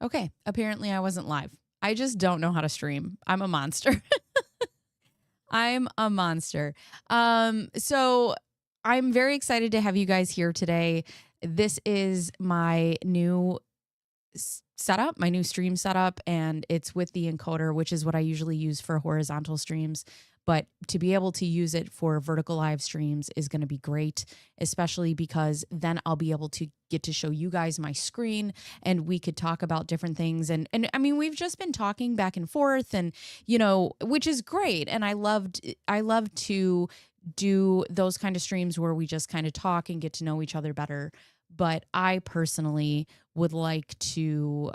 Okay, apparently I wasn't live. I just don't know how to stream. I'm a monster. I'm a monster. So I'm very excited to have you guys here today. This is my new setup, my new stream setup, and it's with the encoder, which is what I usually use for horizontal streams. But to be able to use it for vertical live streams is going to be great, especially because then I'll be able to get to show you guys my screen and we could talk about different things. And I mean, we've just been talking back and forth and, which is great. And I love to do those kind of streams where we just kind of talk and get to know each other better. But I personally would like to,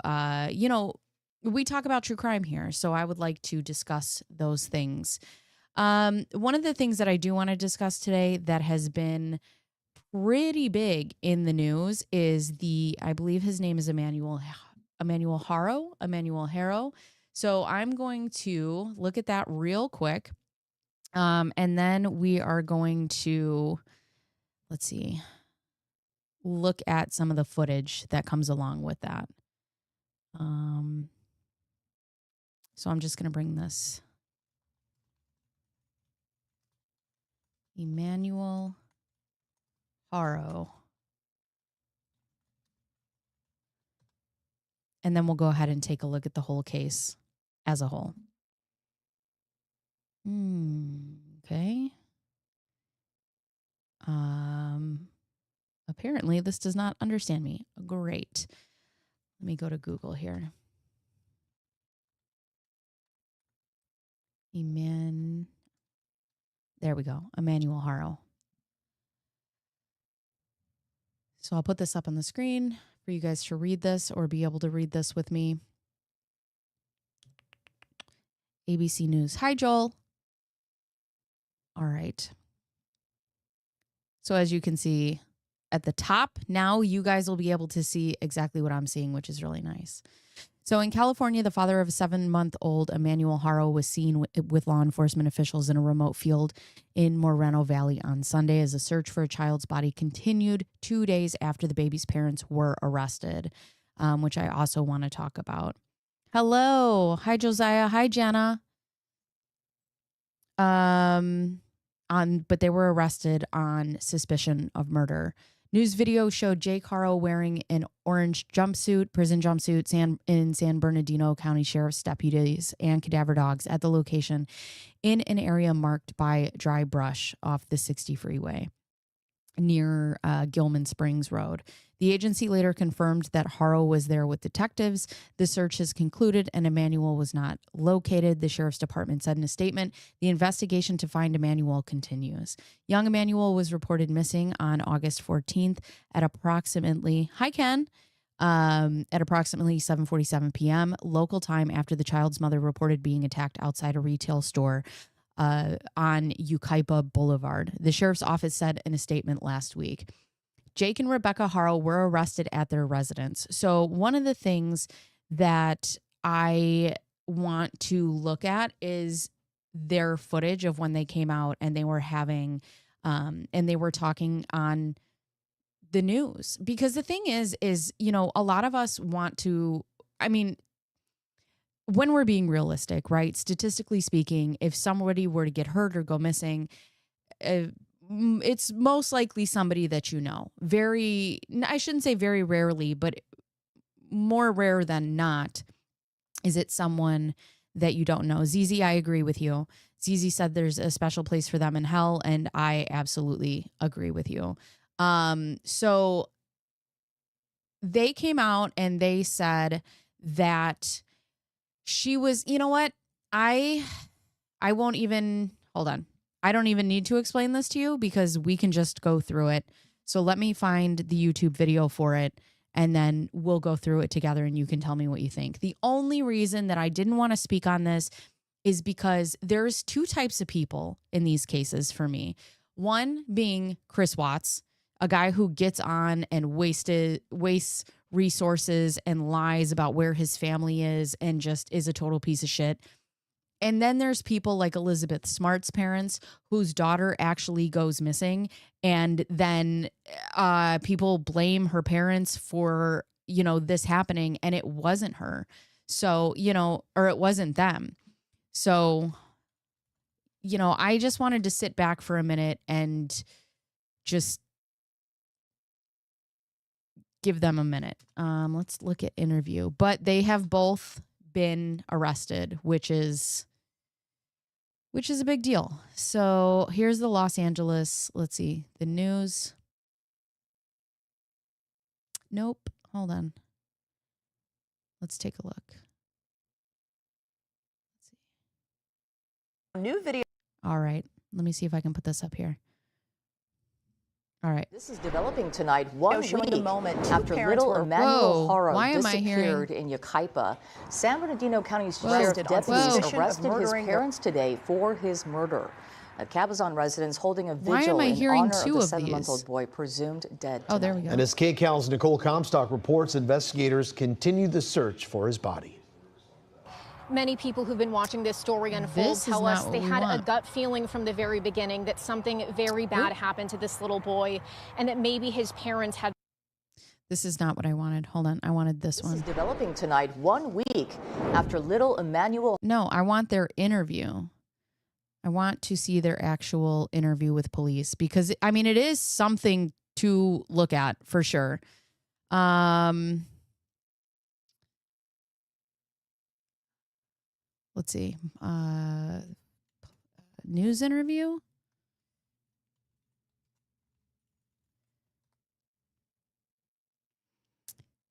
we talk about true crime here. So I would like to discuss those things. One of the things that I do want to discuss today that has been pretty big in the news is I believe his name is Emmanuel Harrow. So I'm going to look at that real quick. And then we are going to, let's see, look at some of the footage that comes along with that. So I'm just going to bring this. Emmanuel Harrow. And then we'll go ahead and take a look at the whole case as a whole. Okay. Apparently this does not understand me. Great. Let me go to Google here. There we go. Emmanuel Harrow. So I'll put this up on the screen for you guys to read this or be able to read this with me. ABC News. Hi, Joel. All right. So as you can see at the top, now you guys will be able to see exactly what I'm seeing, which is really nice. So in California, the father of a 7-month-old Emmanuel Harrow was seen with law enforcement officials in a remote field in Moreno Valley on Sunday as a search for a child's body continued 2 days after the baby's parents were arrested, which I also want to talk about. Hello. Hi, Josiah. Hi, Jenna. But they were arrested on suspicion of murder. News video showed Jake Harrow wearing an orange jumpsuit, prison jumpsuit, in San Bernardino County Sheriff's deputies and cadaver dogs at the location in an area marked by dry brush off the 60 freeway near Gilman Springs Road. The agency later confirmed that Harrow was there with detectives. The search has concluded and Emmanuel was not located, the sheriff's department said in a statement. The investigation to find Emmanuel continues. Young Emmanuel was reported missing on August 14th at approximately, hi Ken, at approximately 7:47 p.m. local time after the child's mother reported being attacked outside a retail store on Yucaipa Boulevard. The sheriff's office said in a statement last week. Jake and Rebecca Harrow were arrested at their residence. So one of the things that I want to look at is their footage of when they came out and they were having, and they were talking on the news. Because the thing is, a lot of us want to, when we're being realistic, right? Statistically speaking, if somebody were to get hurt or go missing, it's most likely somebody that you know. I shouldn't say very rarely, but more rare than not, is it someone that you don't know. Zizi, I agree with you. Zizi said there's a special place for them in hell, and I absolutely agree with you. So they came out and they said that she was, you know what? I won't even, hold on. I don't even need to explain this to you because we can just go through it. So let me find the YouTube video for it and then we'll go through it together and you can tell me what you think. The only reason that I didn't want to speak on this is because there's two types of people in these cases for me. One being Chris Watts, a guy who gets on and wastes resources and lies about where his family is and just is a total piece of shit. And then there's people like Elizabeth Smart's parents whose daughter actually goes missing. And then people blame her parents for, this happening, and it wasn't her. So, or it wasn't them. So, I just wanted to sit back for a minute and just give them a minute. Let's look at interview. But they have both been arrested, which is a big deal. So here's the Los Angeles, let's see, the news. Nope. Hold on. Let's take a look. Let's see. New video. All right. Let me see if I can put this up here. All right. This is developing tonight, one week after little Emmanuel Haro disappeared in Yucaipa. San Bernardino County's sheriff deputies arrested his parents today for his murder. Cabazon residents holding a vigil in honor of the 7-month-old boy presumed dead tonight. Oh, there we go. And as KCAL's Nicole Comstock reports, investigators continue the search for his body. Many people who've been watching this story unfold tell us they had a gut feeling from the very beginning that something very bad happened to this little boy and that maybe his parents had. This is not what I wanted. Hold on. I wanted this one. This is developing tonight, 1 week after little Emmanuel. No, I want their interview. I want to see their actual interview with police because, I mean, it is something to look at for sure. Let's see. News interview.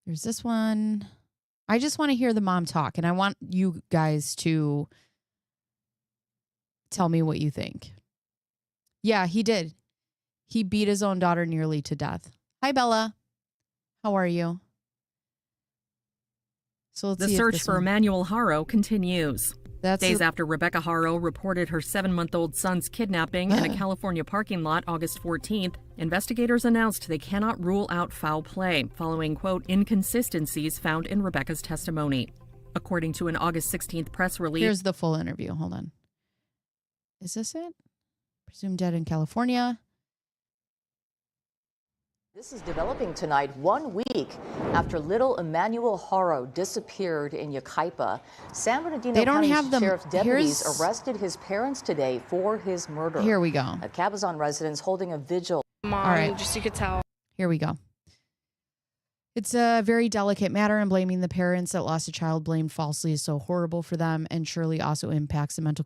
There's this one. I just want to hear the mom talk, and I want you guys to tell me what you think. Yeah, he did. He beat his own daughter nearly to death. Hi, Bella. How are you? So let's see. The search for Emmanuel Haro continues. That's days after Rebecca Haro reported her 7-month-old son's kidnapping in a California parking lot August 14th, investigators announced they cannot rule out foul play following, quote, inconsistencies found in Rebecca's testimony. According to an August 16th press release. Here's the full interview. Hold on. Is this it? Presumed dead in California. This is developing tonight, 1 week after little Emmanuel Haro disappeared in Yucaipa. San Bernardino County Sheriff deputies arrested his parents today for his murder. Here we go. Cabazon residents holding a vigil. Mom, all right. Just you could tell. Here we go. It's a very delicate matter, and blaming the parents that lost a child blamed falsely is so horrible for them and surely also impacts the mental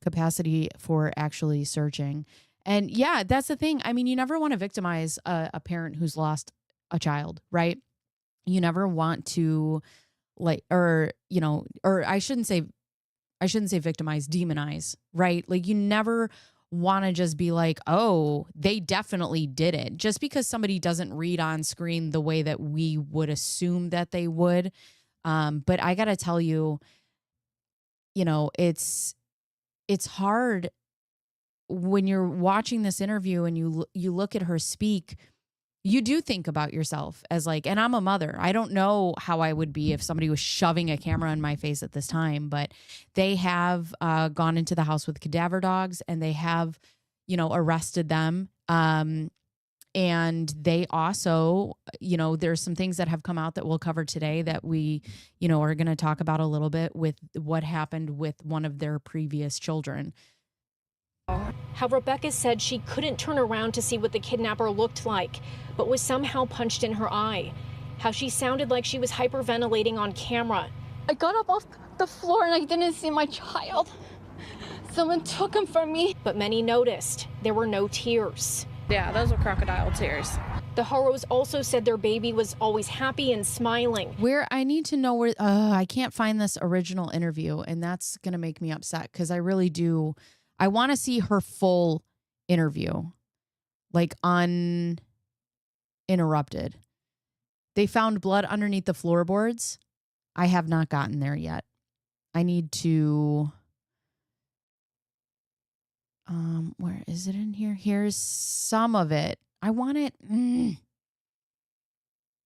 capacity for actually searching. And yeah, that's the thing. I mean, you never want to victimize a parent who's lost a child, right? You never want to or I shouldn't say victimize, demonize, right? Like you never want to just be like, oh, they definitely did it. Just because somebody doesn't read on screen the way that we would assume that they would. But I got to tell you, it's hard when you're watching this interview and you look at her speak, you do think about yourself as like, and I'm a mother. I don't know how I would be if somebody was shoving a camera in my face at this time, but they have gone into the house with cadaver dogs and they have, arrested them. And they also, there's some things that have come out that we'll cover today that we, are going to talk about a little bit with what happened with one of their previous children. How Rebecca said she couldn't turn around to see what the kidnapper looked like, but was somehow punched in her eye. How she sounded like she was hyperventilating on camera. I got up off the floor and I didn't see my child. Someone took him from me. But many noticed there were no tears. Yeah, those were crocodile tears. The Haros also said their baby was always happy and smiling. Where I need to know where, I can't find this original interview, and that's going to make me upset because I really do. I want to see her full interview, like uninterrupted. They found blood underneath the floorboards. I have not gotten there yet. I need to, where is it in here? Here's some of it. I want it.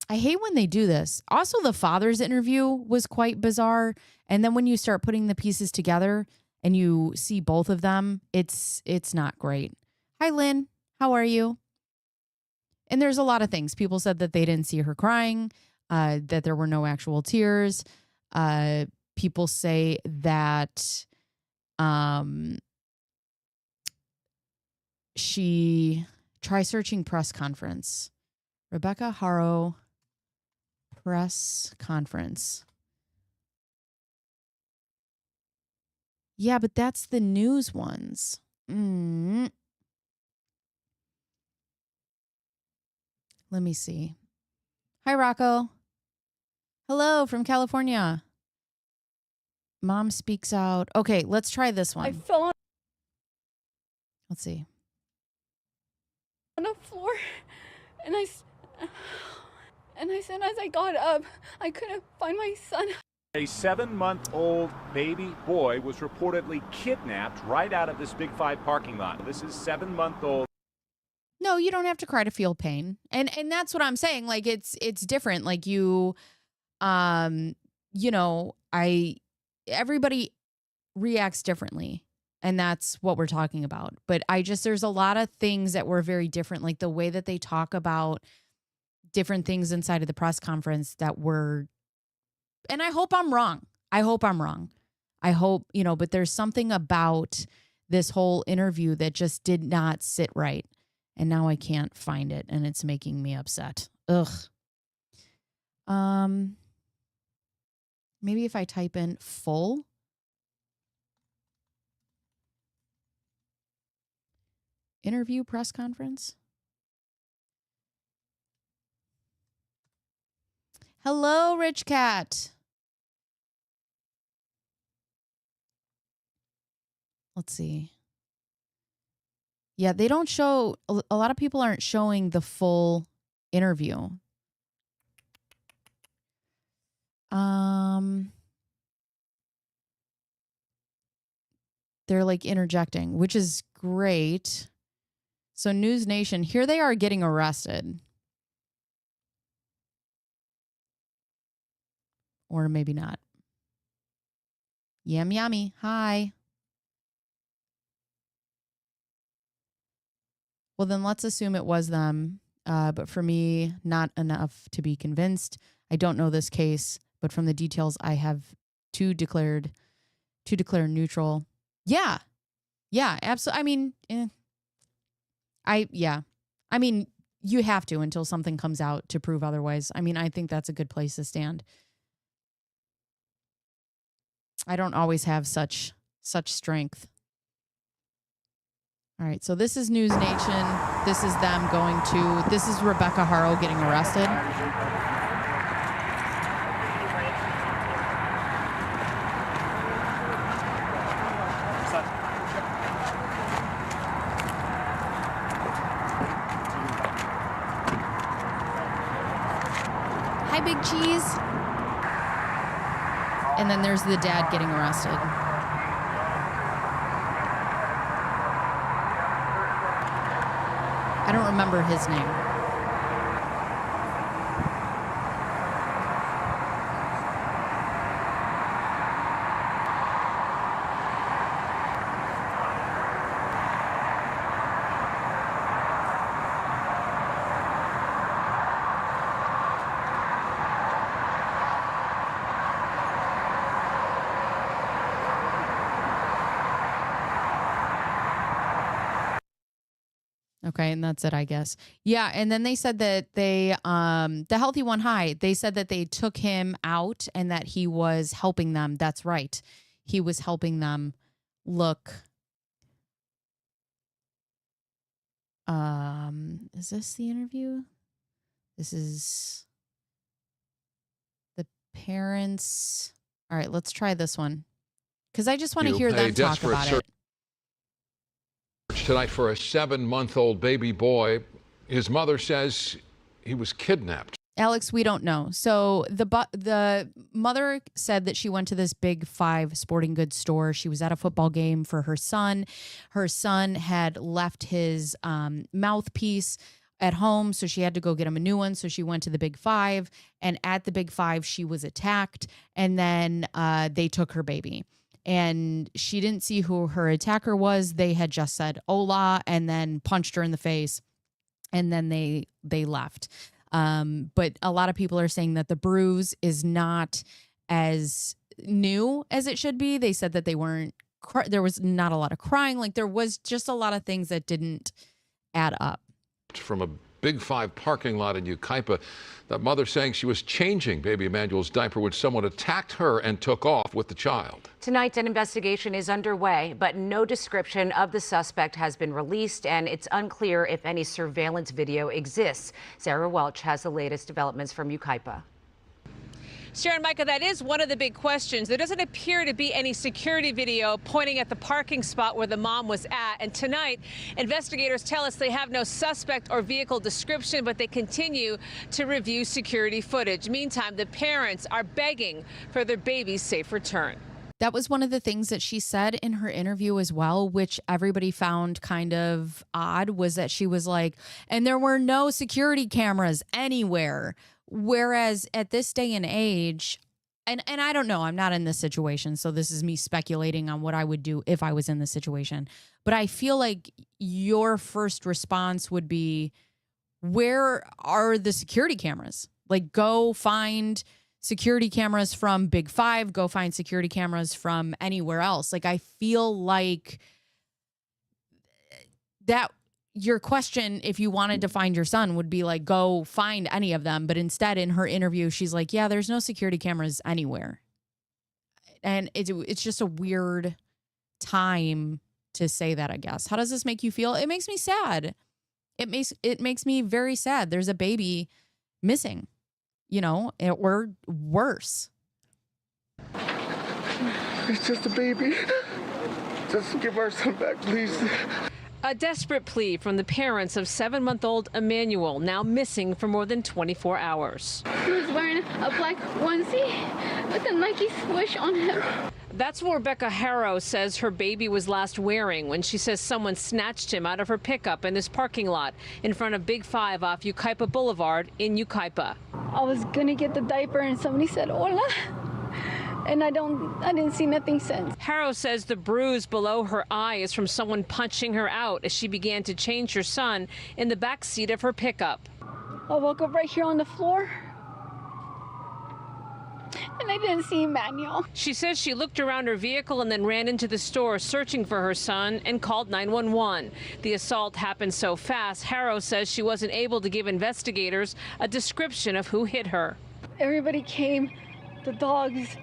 I hate when they do this. Also, the father's interview was quite bizarre. And then when you start putting the pieces together, and you see both of them, it's not great. Hi, Lynn. How are you? And there's a lot of things. People said that they didn't see her crying. that there were no actual tears. People say that try searching press conference. Rebecca Haro press conference. Yeah, but that's the news ones. Let me see. Hi, Rocco. Hello from California. Mom speaks out. Okay, let's try this one. I fell on Let's see. the floor, and I said as I got up, I couldn't find my son. A 7-month-old baby boy was reportedly kidnapped right out of this Big 5 parking lot. This is 7-month-old. No, you don't have to cry to feel pain. And that's what I'm saying. Like it's different. Like everybody reacts differently. And that's what we're talking about. But there's a lot of things that were very different. Like the way that they talk about different things inside of the press conference that were, and I hope I'm wrong. I hope, but there's something about this whole interview that just did not sit right. And now I can't find it, and it's making me upset. Ugh. Maybe if I type in full. Interview press conference. Hello, Rich Cat. Let's see. Yeah, they don't show, a lot of people aren't showing the full interview. They're like interjecting, which is great. So News Nation, here they are getting arrested. Or maybe not. Yummy. Hi. Well, then let's assume it was them. But for me, not enough to be convinced. I don't know this case, but from the details I have to declare neutral. Yeah, absolutely. I mean, you have to until something comes out to prove otherwise. I mean, I think that's a good place to stand. I don't always have such strength. All right, so this is News Nation. This is them this is Rebecca Haro getting arrested. Hi, Big Cheese. And then there's the dad getting arrested. I don't remember his name. Okay, and that's it, I guess. Yeah, and then they said that they, the healthy one, they said that they took him out and that he was helping them. That's right. He was helping them look. Is this the interview? This is the parents. All right, let's try this one. Because I just want to hear them talk about it. Tonight for a 7-month-old baby boy. His mother says he was kidnapped. Alex, we don't know. So the mother said that she went to this Big 5 sporting goods store. She was at a football game for her son. Her son had left his mouthpiece at home, so she had to go get him a new one. So she went to the Big 5, and at the Big 5, she was attacked, and then they took her baby. And she didn't see who her attacker was. They had just said hola and then punched her in the face, and then they left. But a lot of people are saying that the bruise is not as new as it should be. They said that there was not a lot of crying. Like there was just a lot of things that didn't add up. From a Big 5 parking lot in Yucaipa, that mother saying she was changing baby Emmanuel's diaper when someone attacked her and took off with the child. Tonight, an investigation is underway, but no description of the suspect has been released, and it's unclear if any surveillance video exists. Sarah Welch has the latest developments from Yucaipa. Sharon, Micah, that is one of the big questions. There doesn't appear to be any security video pointing at the parking spot where the mom was at. And tonight, investigators tell us they have no suspect or vehicle description, but they continue to review security footage. Meantime, the parents are begging for their baby's safe return. That was one of the things that she said in her interview as well, which everybody found kind of odd, was that she was like, and there were no security cameras anywhere. Whereas at this day and age, and I don't know, I'm not in this situation, so this is me speculating on what I would do if I was in this situation. But I feel like your first response would be, where are the security cameras? Like, go find security cameras from Big 5, go find security cameras from anywhere else. Like, I feel like that your question, if you wanted to find your son, would be like, go find any of them. But instead, in her interview, she's like, yeah, there's no security cameras anywhere. And it's just a weird time to say that, I guess. How does this make you feel? It makes me sad. It makes me very sad. There's a baby missing, or worse. It's just a baby. Just give our son back, please. A desperate plea from the parents of 7-month-old Emmanuel, now missing for more than 24 hours. He was wearing a black onesie with a Nike swoosh on him. That's what Rebecca Harrow says her baby was last wearing when she says someone snatched him out of her pickup in this parking lot in front of Big 5 off Yucaipa Boulevard in Yucaipa. I was gonna get the diaper and somebody said, hola. And I didn't see nothing since. Harrow says the bruise below her eye is from someone punching her out as she began to change her son in the back seat of her pickup. I woke up right here on the floor, and I didn't see Emmanuel. She says she looked around her vehicle and then ran into the store searching for her son and called 911. The assault happened so fast, Harrow says she wasn't able to give investigators a description of who hit her. Everybody came, the dogs,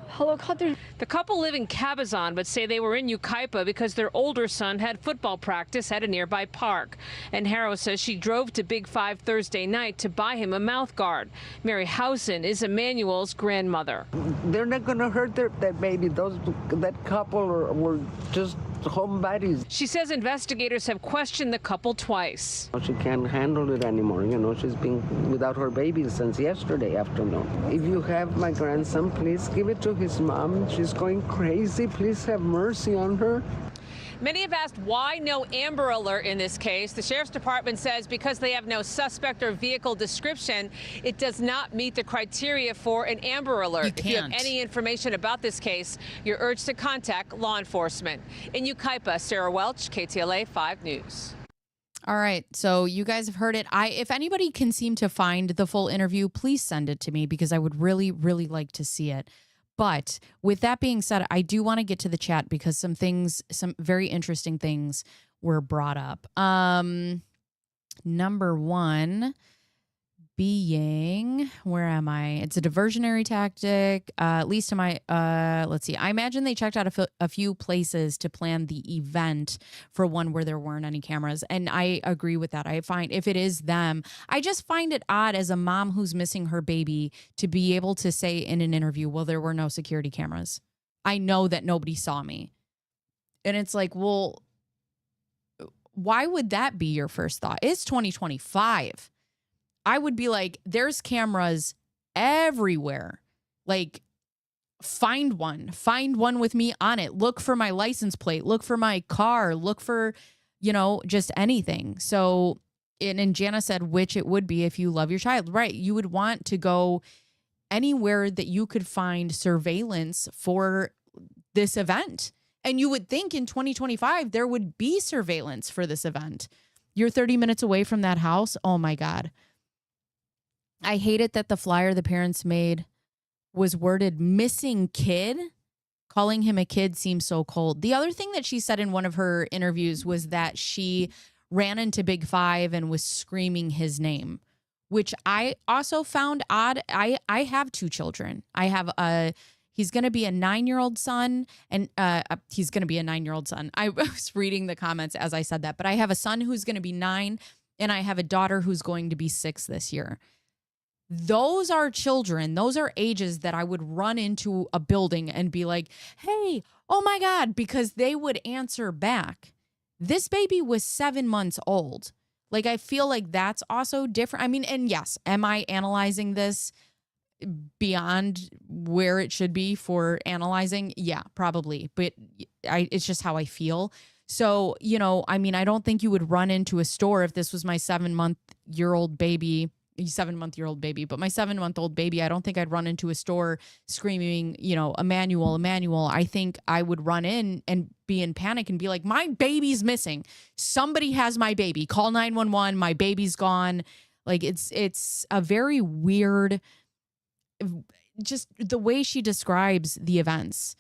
helicopters. The couple live in Cabazon, but say they were in Yucaipa because their older son had football practice at a nearby park. And Harrow says she drove to Big 5 Thursday night to buy him a mouth guard. Mary Housen is Emmanuel's grandmother. They're not going to hurt that baby. That couple were just homebodies. She says investigators have questioned the couple twice. She can't handle it anymore. She's been without her baby since yesterday afternoon. If you have my grandson, please give it to his mom. She's going crazy. Please have mercy on her. Many have asked why no Amber Alert in this case. The Sheriff's Department says because they have no suspect or vehicle description, it does not meet the criteria for an Amber Alert. If you have any information about this case, you're urged to contact law enforcement. In Yucaipa, Sarah Welch, KTLA 5 News. All right, so you guys have heard it. If anybody can seem to find the full interview, please send it to me because I would really, really like to see it. But with that being said, I do want to get to the chat because some very interesting things were brought up. Number one being, where am I? It's a diversionary tactic. At least to my, let's see. I imagine they checked out a few places to plan the event for one where there weren't any cameras. And I agree with that. I find if it is them, I just find it odd as a mom who's missing her baby to be able to say in an interview, well, there were no security cameras. I know that nobody saw me. And it's like, well, why would that be your first thought? It's 2025. I would be like, there's cameras everywhere. Like, find one with me on it. Look for my license plate. Look for my car. Look for, just anything. So, and Jana said, which it would be if you love your child. Right. You would want to go anywhere that you could find surveillance for this event. And you would think in 2025, there would be surveillance for this event. You're 30 minutes away from that house. Oh my God. I hate it that the flyer the parents made was worded missing kid. Calling him a kid seems so cold. The other thing that she said in one of her interviews was that she ran into Big Five and was screaming his name, which I also found odd. I have 2 children. I have he's going to be a 9-year-old son, and he's going to be a 9-year-old son. I was reading the comments as I said that, but I have a son who's going to be 9, and I have a daughter who's going to be 6 this year. Those are children. Those are ages that I would run into a building and be like, hey, oh my God, because they would answer back. This baby was 7 months old. Like, I feel like that's also different. I mean, and yes, am I analyzing this beyond where it should be for analyzing? Yeah, probably. But it's just how I feel. So, you know, I mean, I don't think you would run into a store if this was my 7-month-old baby, but my 7-month-old baby, I don't think I'd run into a store screaming, you know, Emmanuel. I think I would run in and be in panic and be like, my baby's missing. Somebody has my baby. Call 911. My baby's gone. Like, it's a very weird, just the way she describes the events.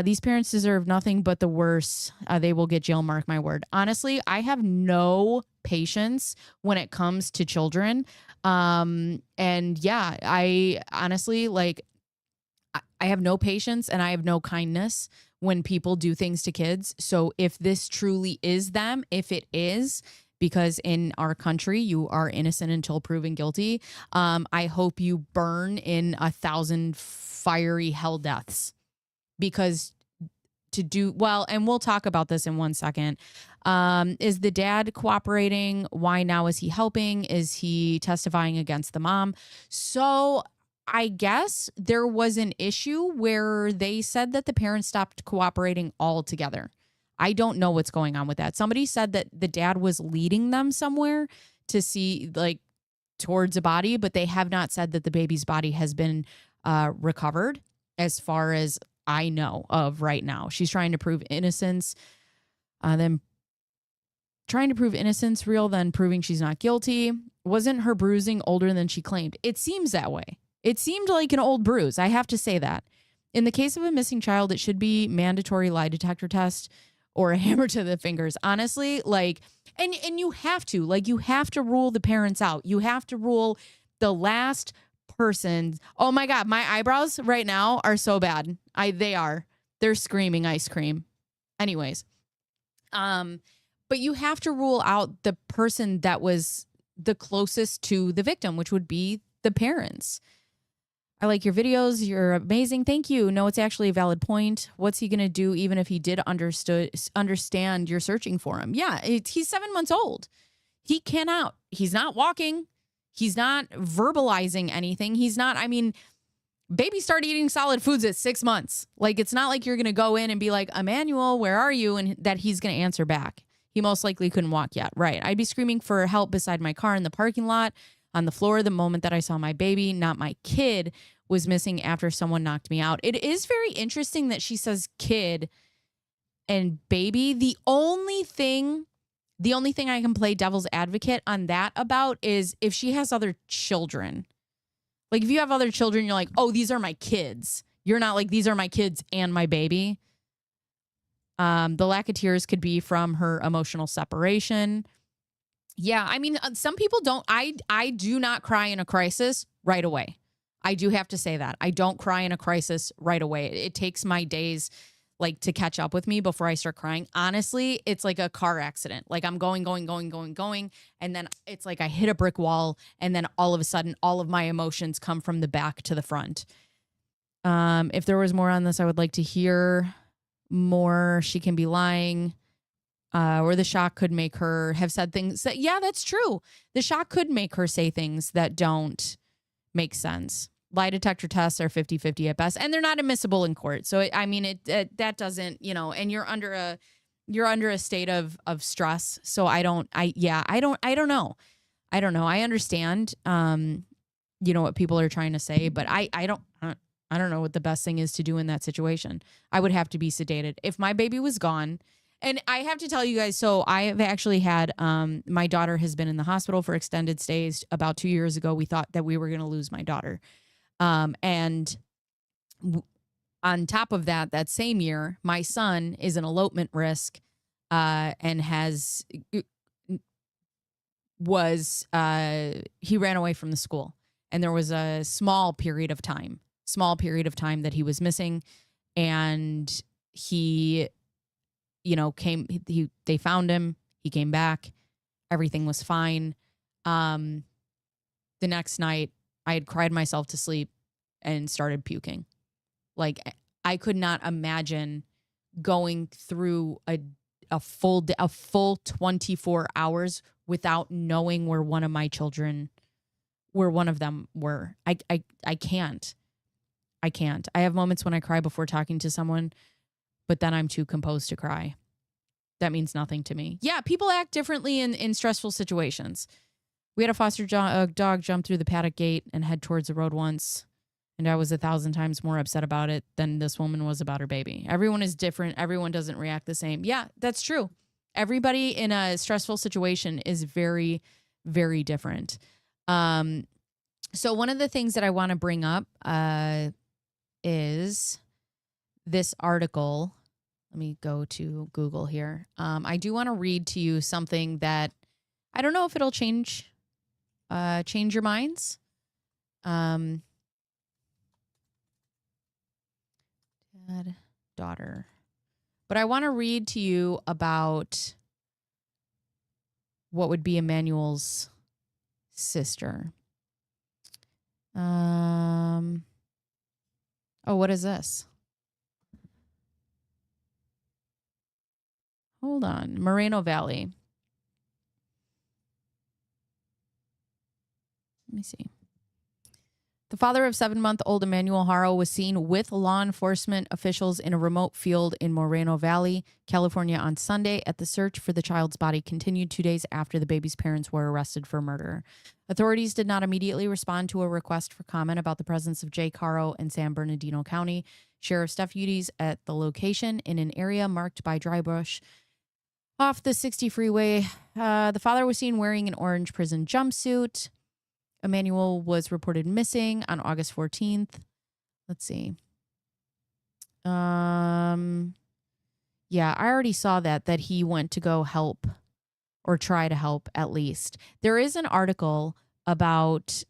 These parents deserve nothing but the worst. They will get jail, mark my word. Honestly, I have no patience when it comes to children. And yeah, I honestly, like, I have no patience and I have no kindness when people do things to kids. So if this truly is them, if it is, because in our country, you are innocent until proven guilty, I hope you burn in 1,000 fiery hell deaths. Because to do well, and we'll talk about this in 1 second. Is the dad cooperating? Why now is he helping? Is he testifying against the mom? So I guess there was an issue where they said that the parents stopped cooperating altogether. I don't know what's going on with that. Somebody said that the dad was leading them somewhere to see, like, towards a body, but they have not said that the baby's body has been recovered as far as I know of right now. She's trying to prove innocence, then trying to prove innocence real, then proving she's not guilty. Wasn't her bruising older than she claimed? It seems that way. It seemed like an old bruise. I have to say that. In the case of a missing child, it should be mandatory lie detector test or a hammer to the fingers. Honestly, like, and you have to, like, you have to rule the parents out. You have to rule the last person. Oh my God, my eyebrows right now are so bad. They're screaming ice cream. Anyways, but you have to rule out the person that was the closest to the victim, which would be the parents. I like your videos. You're amazing. Thank you. No, it's actually a valid point. What's he going to do even if he did understand you're searching for him? Yeah, he's 7 months old. He's not walking. He's not verbalizing anything. Babies start eating solid foods at 6 months. Like, it's not like you're going to go in and be like, Emmanuel, where are you? And that he's going to answer back. He most likely couldn't walk yet. Right. I'd be screaming for help beside my car in the parking lot on the floor the moment that I saw my baby, not my kid, was missing after someone knocked me out. It is very interesting that she says kid and baby. The only thing I can play devil's advocate on that about is if she has other children. Like, if you have other children, you're like, oh, these are my kids. You're not like, these are my kids and my baby. The lack of tears could be from her emotional separation. Yeah, I mean, some people don't. I do not cry in a crisis right away. I do have to say that. I don't cry in a crisis right away. It takes my days, like, to catch up with me before I start crying. Honestly, it's like a car accident. Like, I'm going. And then it's like I hit a brick wall. And then all of a sudden, all of my emotions come from the back to the front. If there was more on this, I would like to hear more. She can be lying. Or the shock could make her have said things that, yeah, that's true. The shock could make her say things that don't make sense. Lie detector tests are 50-50 at best, and they're not admissible in court. So, that doesn't, and you're under a state of stress. So I don't know. I understand, what people are trying to say, but I don't know what the best thing is to do in that situation. I would have to be sedated. If my baby was gone And I have to tell you guys, so I have actually had, my daughter has been in the hospital for extended stays. About 2 years ago, we thought that we were going to lose my daughter. And on top of that, that same year, my son is an elopement risk and he ran away from the school. And there was a small period of time that he was missing. And he, they found him. He came back. Everything was fine. The next night, I had cried myself to sleep and started puking. Like, I could not imagine going through a full 24 hours without knowing where one of them were. I can't. I have moments when I cry before talking to someone, but then I'm too composed to cry. That means nothing to me. Yeah, people act differently in stressful situations. We had a foster dog jump through the paddock gate and head towards the road once, and I was 1,000 times more upset about it than this woman was about her baby. Everyone is different. Everyone doesn't react the same. Yeah, that's true. Everybody in a stressful situation is very, very different. So one of the things that I want to bring up is this article. Let me go to Google here. I do want to read to you something that I don't know if it'll change your minds. Dad, daughter. But I want to read to you about what would be Emmanuel's sister. Oh, what is this? Hold on. Moreno Valley. Let me see. The father of 7-month-old Emmanuel Haro was seen with law enforcement officials in a remote field in Moreno Valley, California on Sunday, as the search for the child's body continued 2 days after the baby's parents were arrested for murder. Authorities did not immediately respond to a request for comment about the presence of Jake Haro in San Bernardino County. Sheriff's deputies at the location in an area marked by dry brush off the 60 freeway. The father was seen wearing an orange prison jumpsuit. Emmanuel was reported missing on August 14th. Let's see. Yeah, I already saw that he went to go help or try to help at least. There is an article about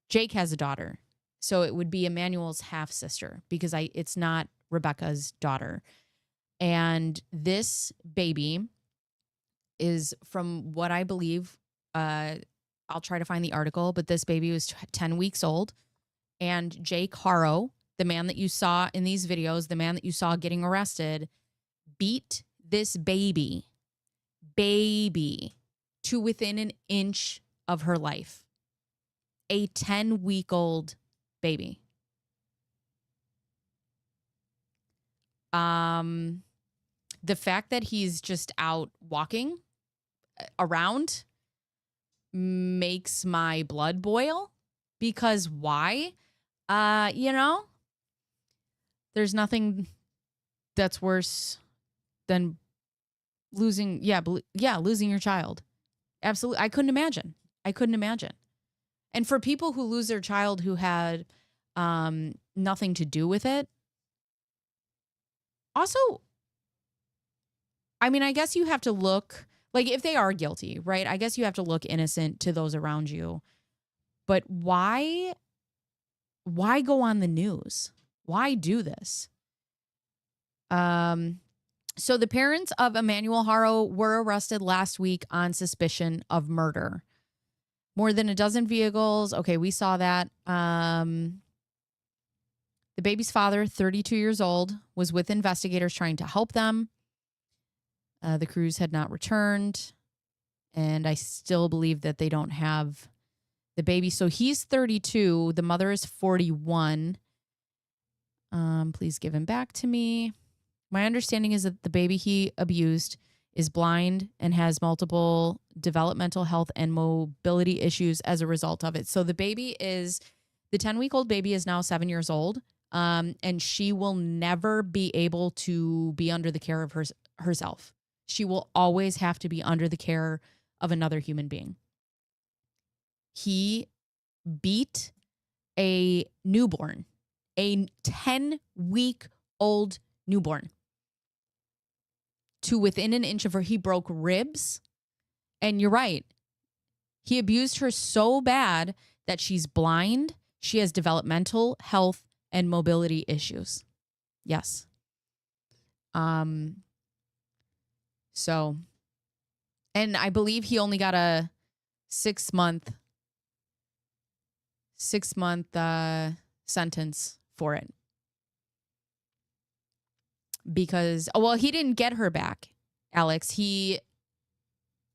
Jake has a daughter. So it would be Emmanuel's half sister because it's not Rebecca's daughter. And this baby is, from what I believe, I'll try to find the article, but this baby was 10 weeks old. And Jake Haro, the man that you saw in these videos, the man that you saw getting arrested, beat this baby to within an inch of her life. A 10-week-old baby. The fact that he's just out walking around makes my blood boil, because why? There's nothing that's worse than losing your child. Absolutely. I couldn't imagine. And for people who lose their child who had nothing to do with it, also, I mean, I guess you have to look, like, if they are guilty, right? I guess you have to look innocent to those around you. But why go on the news? Why do this? So the parents of Emmanuel Haro were arrested last week on suspicion of murder. More than a dozen vehicles. Okay, we saw that. The baby's father, 32 years old, was with investigators trying to help them. The crews had not returned, and I still believe that they don't have the baby. So he's 32. The mother is 41. Please give him back to me. My understanding is that the baby he abused is blind and has multiple developmental health and mobility issues as a result of it. So the 10-week-old baby is now 7 years old. And she will never be able to be under the care of herself. She will always have to be under the care of another human being. He beat a newborn, a 10-week-old newborn, to within an inch of her. He broke ribs. And you're right. He abused her so bad that she's blind. She has developmental, health, and mobility issues. Yes. So, and I believe he only got a 6-month sentence for it. Because, well, he didn't get her back, Alex.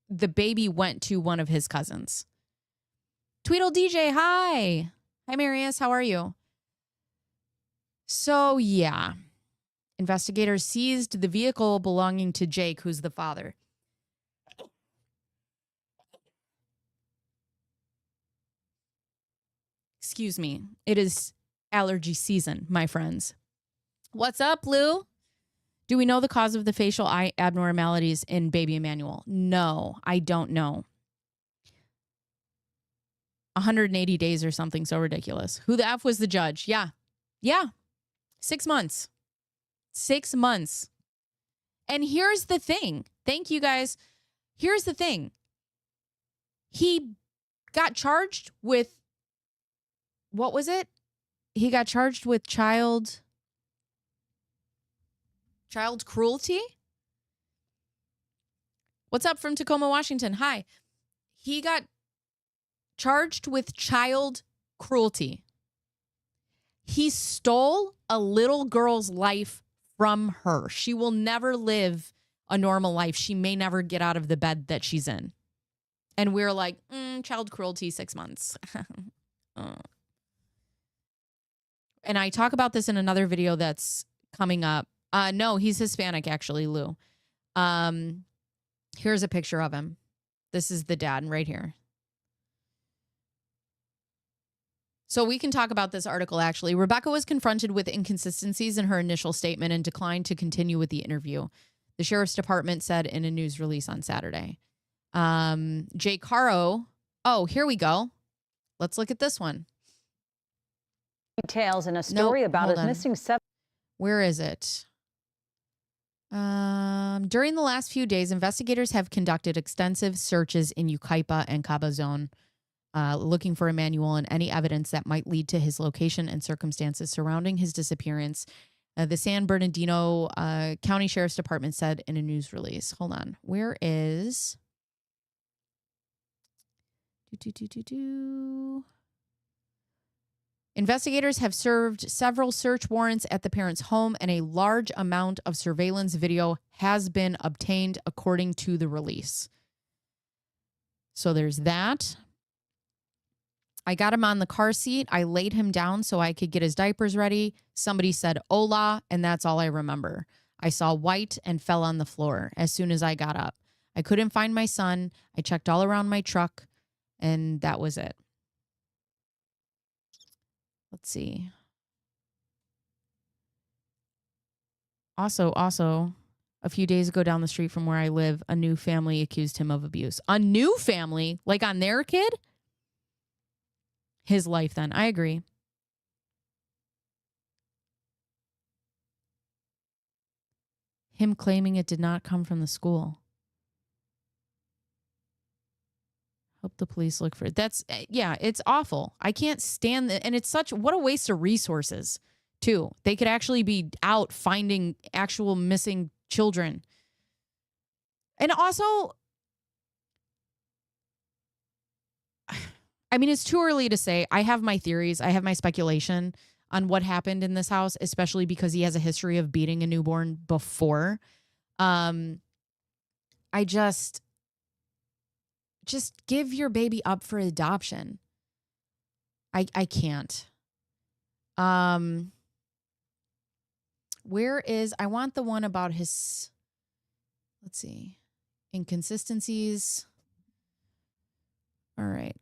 The baby went to one of his cousins. Tweedle DJ, hi. Hi, Marius. How are you? So, yeah. Investigators seized the vehicle belonging to Jake, who's the father. Excuse me. It is allergy season, my friends. What's up, Lou? Do we know the cause of the facial eye abnormalities in baby Emmanuel? No, I don't know. 180 days or something so ridiculous. Who the F was the judge? Yeah. 6 months. 6 months. And here's the thing. Thank you, guys. Here's the thing. He got charged with, what was it? He got charged with child cruelty? What's up from Tacoma, Washington? Hi. He got charged with child cruelty. He stole a little girl's life from her. She will never live a normal life. She may never get out of the bed that she's in. And we're like, child cruelty, 6 months. And I talk about this in another video that's coming up. No, he's Hispanic, actually, Lou. Here's a picture of him. This is the dad right here. So we can talk about this article, actually. Rebecca was confronted with inconsistencies in her initial statement and declined to continue with the interview, the sheriff's department said in a news release on Saturday. Jay Caro. Oh, here we go. Let's look at this one. Details in a story about his missing 7. Where is it? During the last few days, investigators have conducted extensive searches in Yucaipa and Cabazon, looking for Emmanuel and any evidence that might lead to his location and circumstances surrounding his disappearance. The San Bernardino County Sheriff's Department said in a news release. Hold on. Where is... Investigators have served several search warrants at the parent's home, and a large amount of surveillance video has been obtained, according to the release. So there's that. I got him on the car seat. I laid him down so I could get his diapers ready. Somebody said, "Hola," and that's all I remember. I saw white and fell on the floor as soon as I got up. I couldn't find my son. I checked all around my truck, and that was it. Let's see. Also, a few days ago down the street from where I live, a new family accused him of abuse. A new family? Like on their kid? His life then. I agree. Him claiming it did not come from the school. Hope the police look for it. That's, yeah, it's awful. I can't stand it. And it's such, what a waste of resources, too. They could actually be out finding actual missing children. And also, I mean, it's too early to say. I have my theories. I have my speculation on what happened in this house, especially because he has a history of beating a newborn before. I just give your baby up for adoption. I can't. Where is, I want the one about his, let's see, inconsistencies. All right.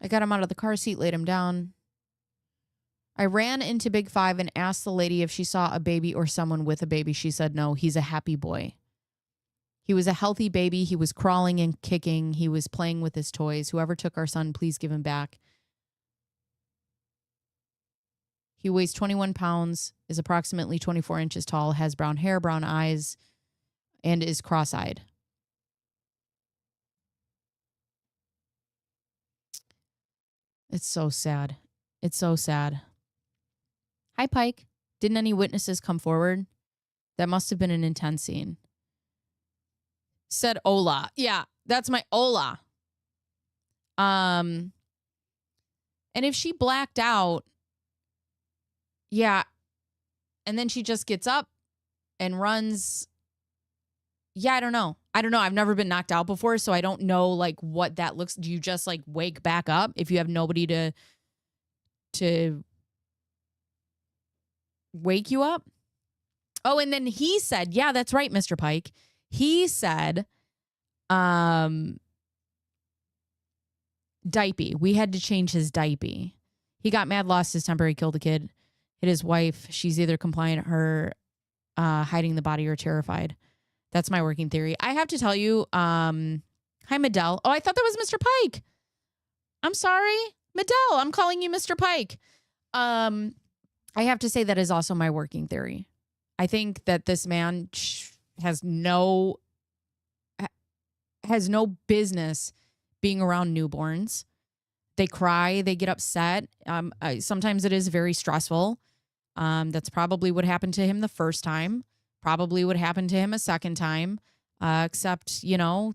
I got him out of the car seat, laid him down. I ran into Big Five and asked the lady if she saw a baby or someone with a baby. She said no, he's a happy boy. He was a healthy baby. He was crawling and kicking. He was playing with his toys. Whoever took our son, please give him back. He weighs 21 pounds, is approximately 24 inches tall, has brown hair, brown eyes, and is cross-eyed. It's so sad. It's so sad. Hi, Pike. Didn't any witnesses come forward? That must have been an intense scene. Said Ola. Yeah, that's my Ola. And if she blacked out, yeah, and then she just gets up and runs. Yeah, I don't know. I've never been knocked out before, so I don't know like what that looks. Do you just like wake back up if you have nobody to wake you up? Oh, and then he said, yeah, that's right, Mr. Pike. He said, diaper. We had to change his diaper. He got mad, lost his temper, he killed the kid, hit his wife. She's either compliant or hiding the body or terrified. That's my working theory. I have to tell you, hi, Medell. Oh, I thought that was Mr. Pike. I'm sorry, Medell. I'm calling you Mr. Pike. I have to say that is also my working theory. I think that this man has no business being around newborns. They cry, they get upset. Sometimes it is very stressful. That's probably what happened to him the first time. Probably what happened to him a second time. Except, you know,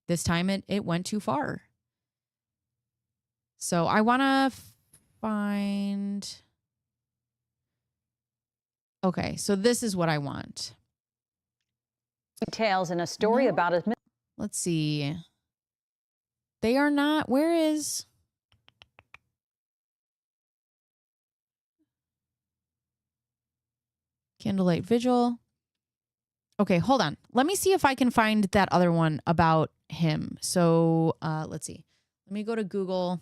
this time it went too far. So I want to find... Okay, so this is what I want. Details in a story about his... Let's see. They are not... Where is... Candlelight Vigil. Okay, hold on. Let me see if I can find that other one about him. So let's see. Let me go to Google.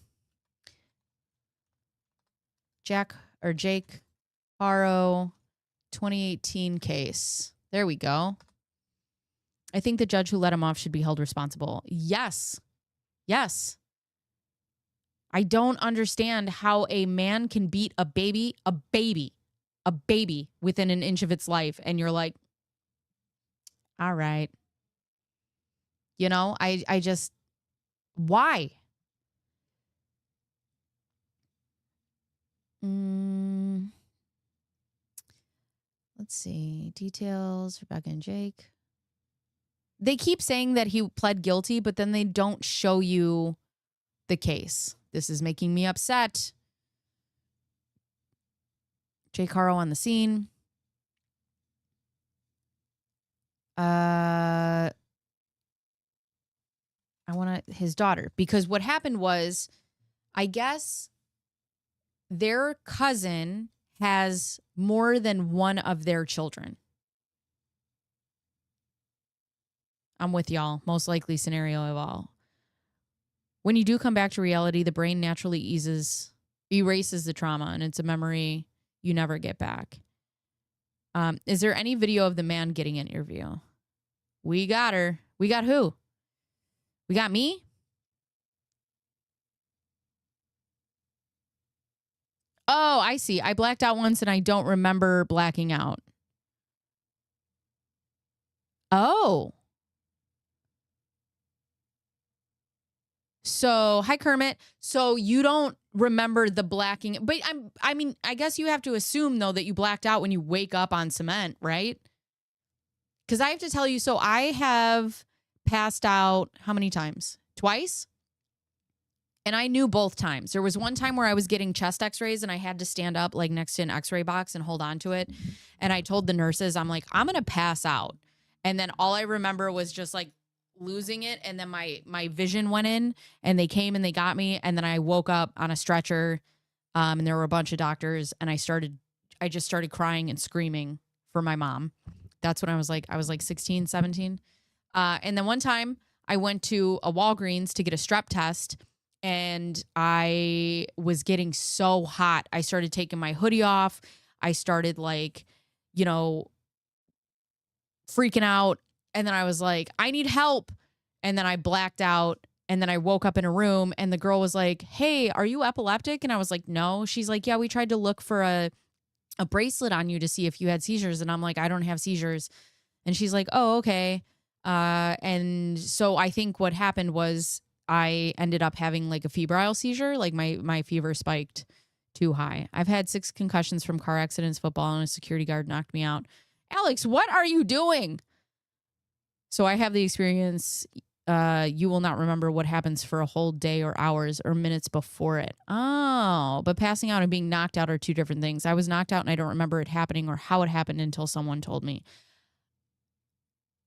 Jake Haro 2018 case. There we go. I think the judge who let him off should be held responsible. Yes. Yes. I don't understand how a man can beat a baby within an inch of its life. And you're like, all right. You know, I just, why? Let's see. Details, Rebecca and Jake. They keep saying that he pled guilty, but then they don't show you the case. This is making me upset. Jake Haro on the scene. I want his daughter, because what happened was, I guess their cousin has more than one of their children. I'm with y'all. Most likely scenario of all. When you do come back to reality, the brain naturally erases the trauma, and it's a memory you never get back. Is there any video of the man getting an interview? We got her. We got who? We got me? Oh, I see. I blacked out once and I don't remember blacking out. Oh. So, hi, Kermit. So you don't remember the blacking, but I mean, I guess you have to assume though that you blacked out when you wake up on cement, right? Because I have to tell you, so I have passed out how many times? Twice? And I knew both times. There was one time where I was getting chest x-rays and I had to stand up like next to an x-ray box and hold on to it. And I told the nurses, I'm like, I'm going to pass out. And then all I remember was just like losing it. And then my vision went in and they came and they got me. And then I woke up on a stretcher and there were a bunch of doctors. And I just started crying and screaming for my mom. That's when I was like 16, 17. And then one time I went to a Walgreens to get a strep test. And I was getting so hot. I started taking my hoodie off. I started like, you know, freaking out. And then I was like, I need help. And then I blacked out. And then I woke up in a room and the girl was like, hey, are you epileptic? And I was like, no. She's like, yeah, we tried to look for a bracelet on you to see if you had seizures. And I'm like, I don't have seizures. And she's like, oh, okay. And so I think what happened was I ended up having like a febrile seizure. Like my fever spiked too high. I've had 6 concussions from car accidents, football, and a security guard knocked me out. Alex, what are you doing? So I have the experience. You will not remember what happens for a whole day or hours or minutes before it. Oh, but passing out and being knocked out are 2 different things. I was knocked out and I don't remember it happening or how it happened until someone told me.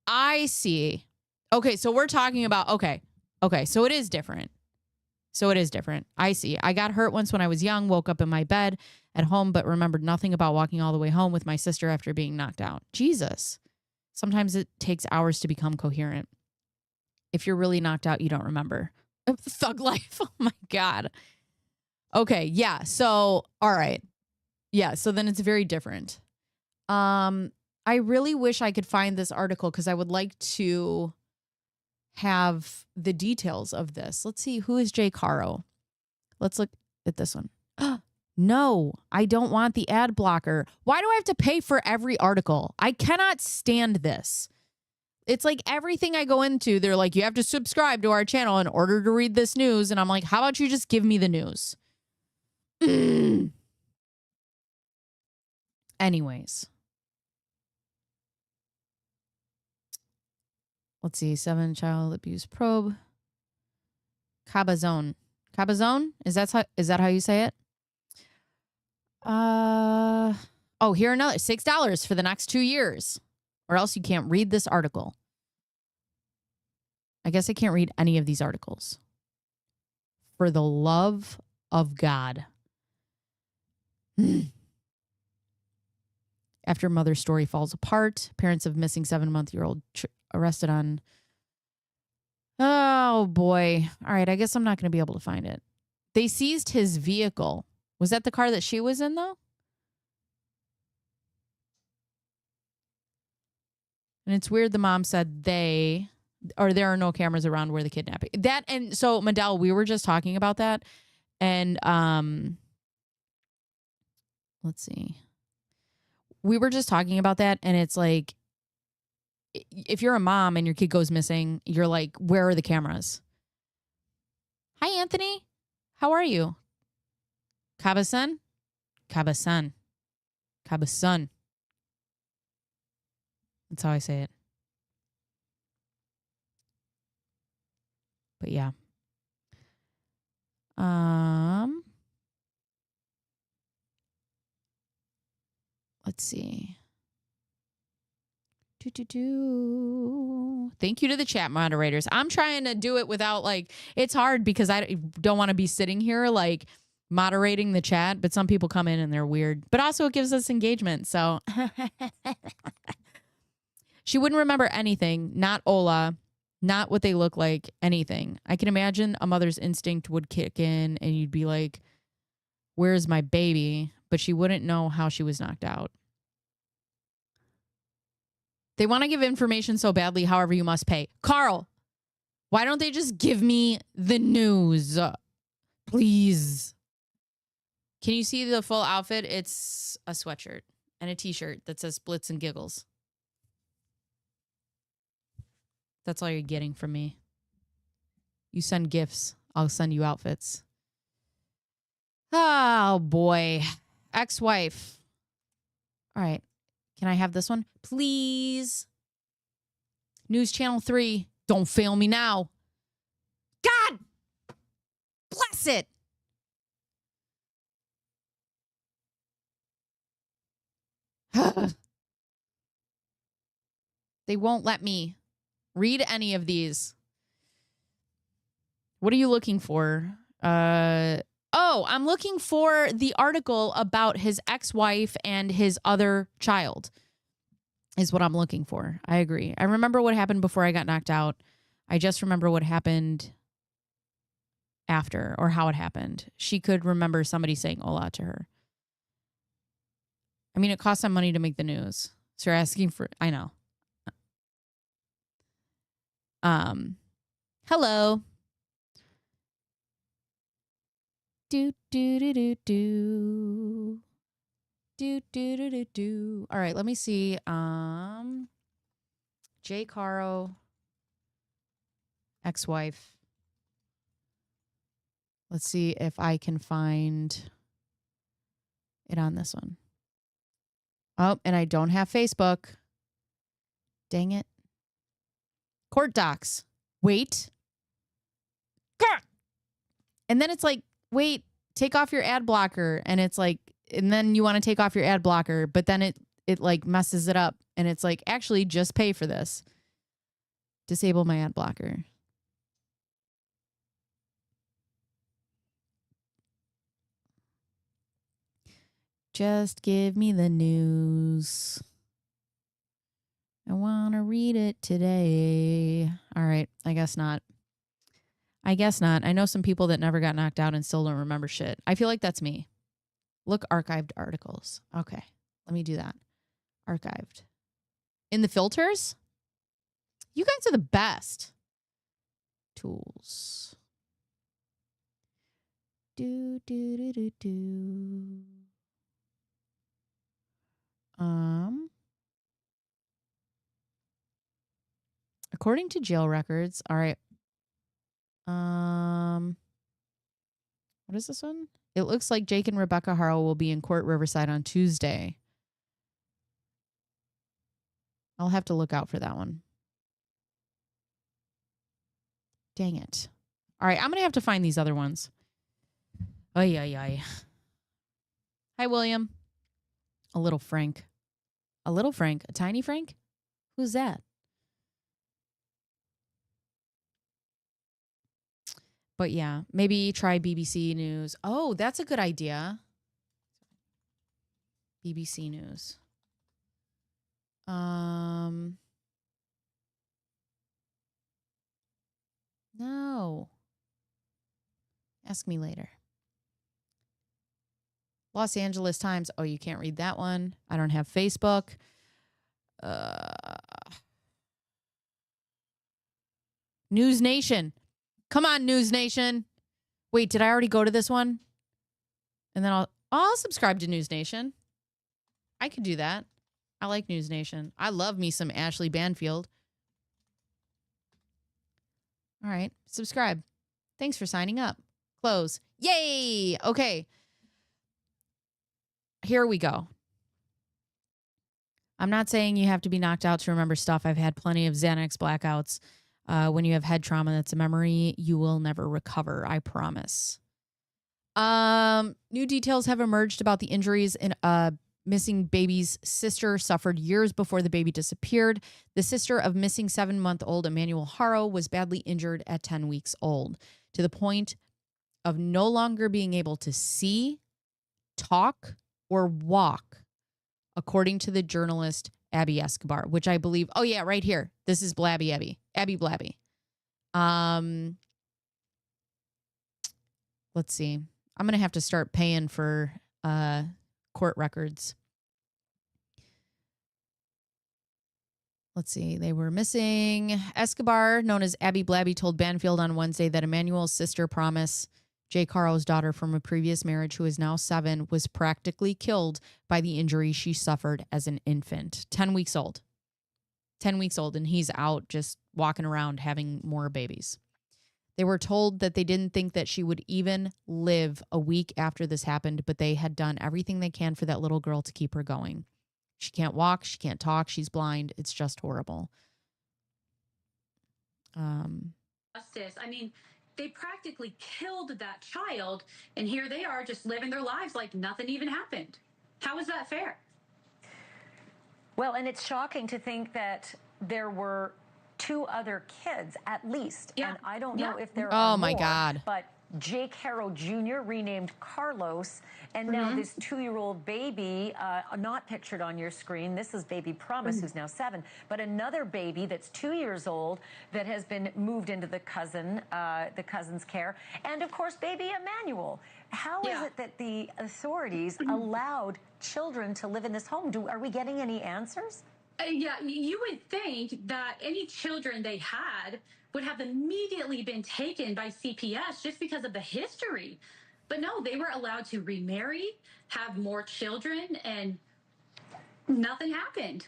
I see. Okay, so we're talking about, okay, so it is different. I see. I got hurt once when I was young, woke up in my bed at home, but remembered nothing about walking all the way home with my sister after being knocked out. Jesus. Sometimes it takes hours to become coherent. If you're really knocked out, you don't remember. Thug life. Oh my God. Okay. Yeah. So, all right. Yeah. So then it's very different. I really wish I could find this article because I would like to have the details of this. Let's see. Who is Jay Caro? Let's look at this one. No, I don't want the ad blocker. Why do I have to pay for every article? I cannot stand this. It's like everything I go into, they're like, you have to subscribe to our channel in order to read this news. And I'm like, how about you just give me the news? Anyways. Let's see. 7 child abuse probe. Cabazon. Cabazon? Is that how you say it? Oh, here another $6 for the next 2 years. Or else you can't read this article. I guess I can't read any of these articles. For the love of God. After mother's story falls apart, parents of missing 7-month-old arrested on... Oh, boy. All right, I guess I'm not going to be able to find it. They seized his vehicle. Was that the car that she was in, though? And it's weird the mom said there are no cameras around where the kidnapping. And so, Mandel, we were just talking about that. And let's see. We were just talking about that, and it's like, if you're a mom and your kid goes missing, you're like, where are the cameras? Hi, Anthony. How are you? Kabasan? Kabasan. Kabasan. That's how I say it. But yeah. Let's see. Thank you to the chat moderators. I'm trying to do it without it's hard because I don't want to be sitting here moderating the chat, but some people come in and they're weird. But also it gives us engagement. So she wouldn't remember anything, not Ola, not what they look like, anything. I can imagine a mother's instinct would kick in and you'd be like, where's my baby? But she wouldn't know how she was knocked out. They want to give information so badly, however, you must pay. Carl, why don't they just give me the news? Please. Can you see the full outfit? It's a sweatshirt and a t-shirt that says Splits and Giggles. That's all you're getting from me. You send gifts, I'll send you outfits. Oh, boy. Ex-wife. All right. Can I have this one? Please. News Channel 3. Don't fail me now. God bless it. They won't let me read any of these. What are you looking for? I'm looking for the article about his ex-wife and his other child is what I'm looking for. I agree. I remember what happened before I got knocked out. I just remember what happened after or how it happened. She could remember somebody saying hola to her. I mean, it costs some money to make the news. So you're asking for, I know. Hello. Do, do, do, do, do. Do, do, do, do, do. All right, let me see. Jay Caro, ex-wife. Let's see if I can find it on this one. Oh, and I don't have Facebook. Dang it. Court docs. Wait. And then it's like, wait, take off your ad blocker. And it's like, and then you want to take off your ad blocker, but then it like messes it up. And it's like, actually, just pay for this. Disable my ad blocker. Just give me the news. I want to read it today. All right. I guess not. I know some people that never got knocked out and still don't remember shit. I feel like that's me. Look, archived articles. Okay. Let me do that. Archived. In the filters? You guys are the best. Tools. Do, do, do, do, do. According to jail records, all right. What is this one? It looks like Jake and Rebecca Harrell will be in court Riverside on Tuesday. I'll have to look out for that one. Dang it. All right, I'm going to have to find these other ones. Ay, ay, ay. Hi, William. A little Frank. A little Frank? A tiny Frank? Who's that? But yeah, maybe try BBC News. Oh, that's a good idea. BBC News. No. Ask me later. Los Angeles Times. Oh, you can't read that one. I don't have Facebook. News Nation. Come on, News Nation. Wait, did I already go to this one? And then I'll subscribe to News Nation. I could do that. I like News Nation. I love me some Ashley Banfield. All right, subscribe. Thanks for signing up. Close. Yay! Okay. Here we go. I'm not saying you have to be knocked out to remember stuff. I've had plenty of Xanax blackouts. When you have head trauma, that's a memory you will never recover, I promise. New details have emerged about the injuries in a missing baby's sister suffered years before the baby disappeared. The sister of missing 7-month-old Emmanuel Haro was badly injured at 10 weeks old, to the point of no longer being able to see, talk, or walk, according to the journalist Abby Escobar, which I believe, oh yeah, right here. This is Blabby Abby. Abby Blabby. Let's see. I'm going to have to start paying for court records. Let's see. They were missing. Escobar, known as Abby Blabby, told Banfield on Wednesday that Emmanuel's sister, Promise, Jay Caro's daughter from a previous marriage, who is now 7, was practically killed by the injury she suffered as an infant. 10 weeks old. 10 weeks old, and he's out just walking around having more babies. They were told that they didn't think that she would even live a week after this happened, but they had done everything they can for that little girl to keep her going. She can't walk. She can't talk. She's blind. It's just horrible. Justice. I mean, they practically killed that child, and here they are just living their lives like nothing even happened. How is that fair? Well, and it's shocking to think that there were 2 other kids at least. Yeah. And I don't know if there Oh are my more, God. But Jake Harrow Jr., renamed Carlos, and now this 2-year-old baby, not pictured on your screen. This is baby Promise, who's now 7, but another baby that's 2 years old that has been moved into the cousin's care, and of course, baby Emmanuel. How is it that the authorities allowed children to live in this home? Are we getting any answers? Yeah, you would think that any children they had would have immediately been taken by CPS just because of the history. But no, they were allowed to remarry, have more children, and nothing happened.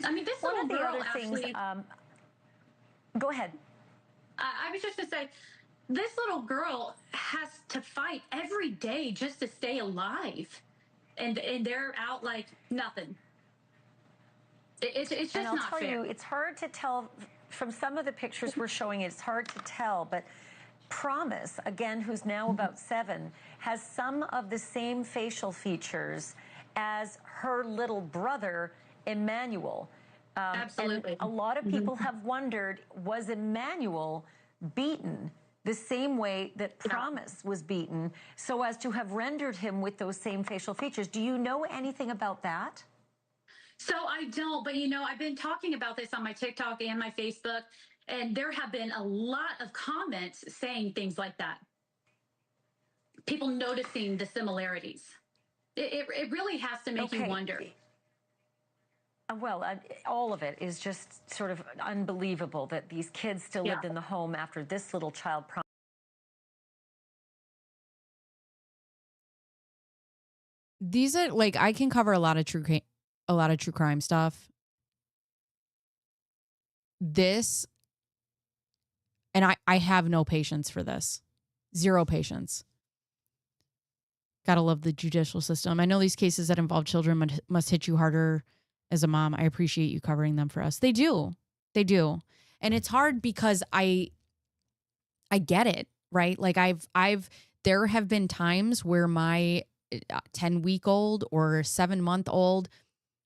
I mean, this little girl actually... Go ahead. I was just going to say, this little girl has to fight every day just to stay alive. And they're out like nothing. It's just not fair. And I'll tell you, it's hard to tell from some of the pictures we're showing. It's hard to tell, but Promise, again, who's now about 7, has some of the same facial features as her little brother, Emmanuel. Absolutely. And a lot of people have wondered, was Emmanuel beaten the same way that Promise was beaten so as to have rendered him with those same facial features? Do you know anything about that? So I don't, but you know, I've been talking about this on my TikTok and my Facebook, and there have been a lot of comments saying things like that. People noticing the similarities. It really has to make you wonder. Well, all of it is just sort of unbelievable that these kids still lived in the home after this little child. These are like, I can cover a lot of true crime stuff. This, and I have no patience for this. Zero patience. Gotta love the judicial system. I know these cases that involve children must hit you harder as a mom. I appreciate you covering them for us. They do. They do. And it's hard because I get it, right? Like there have been times where my 10-week-old or 7-month-old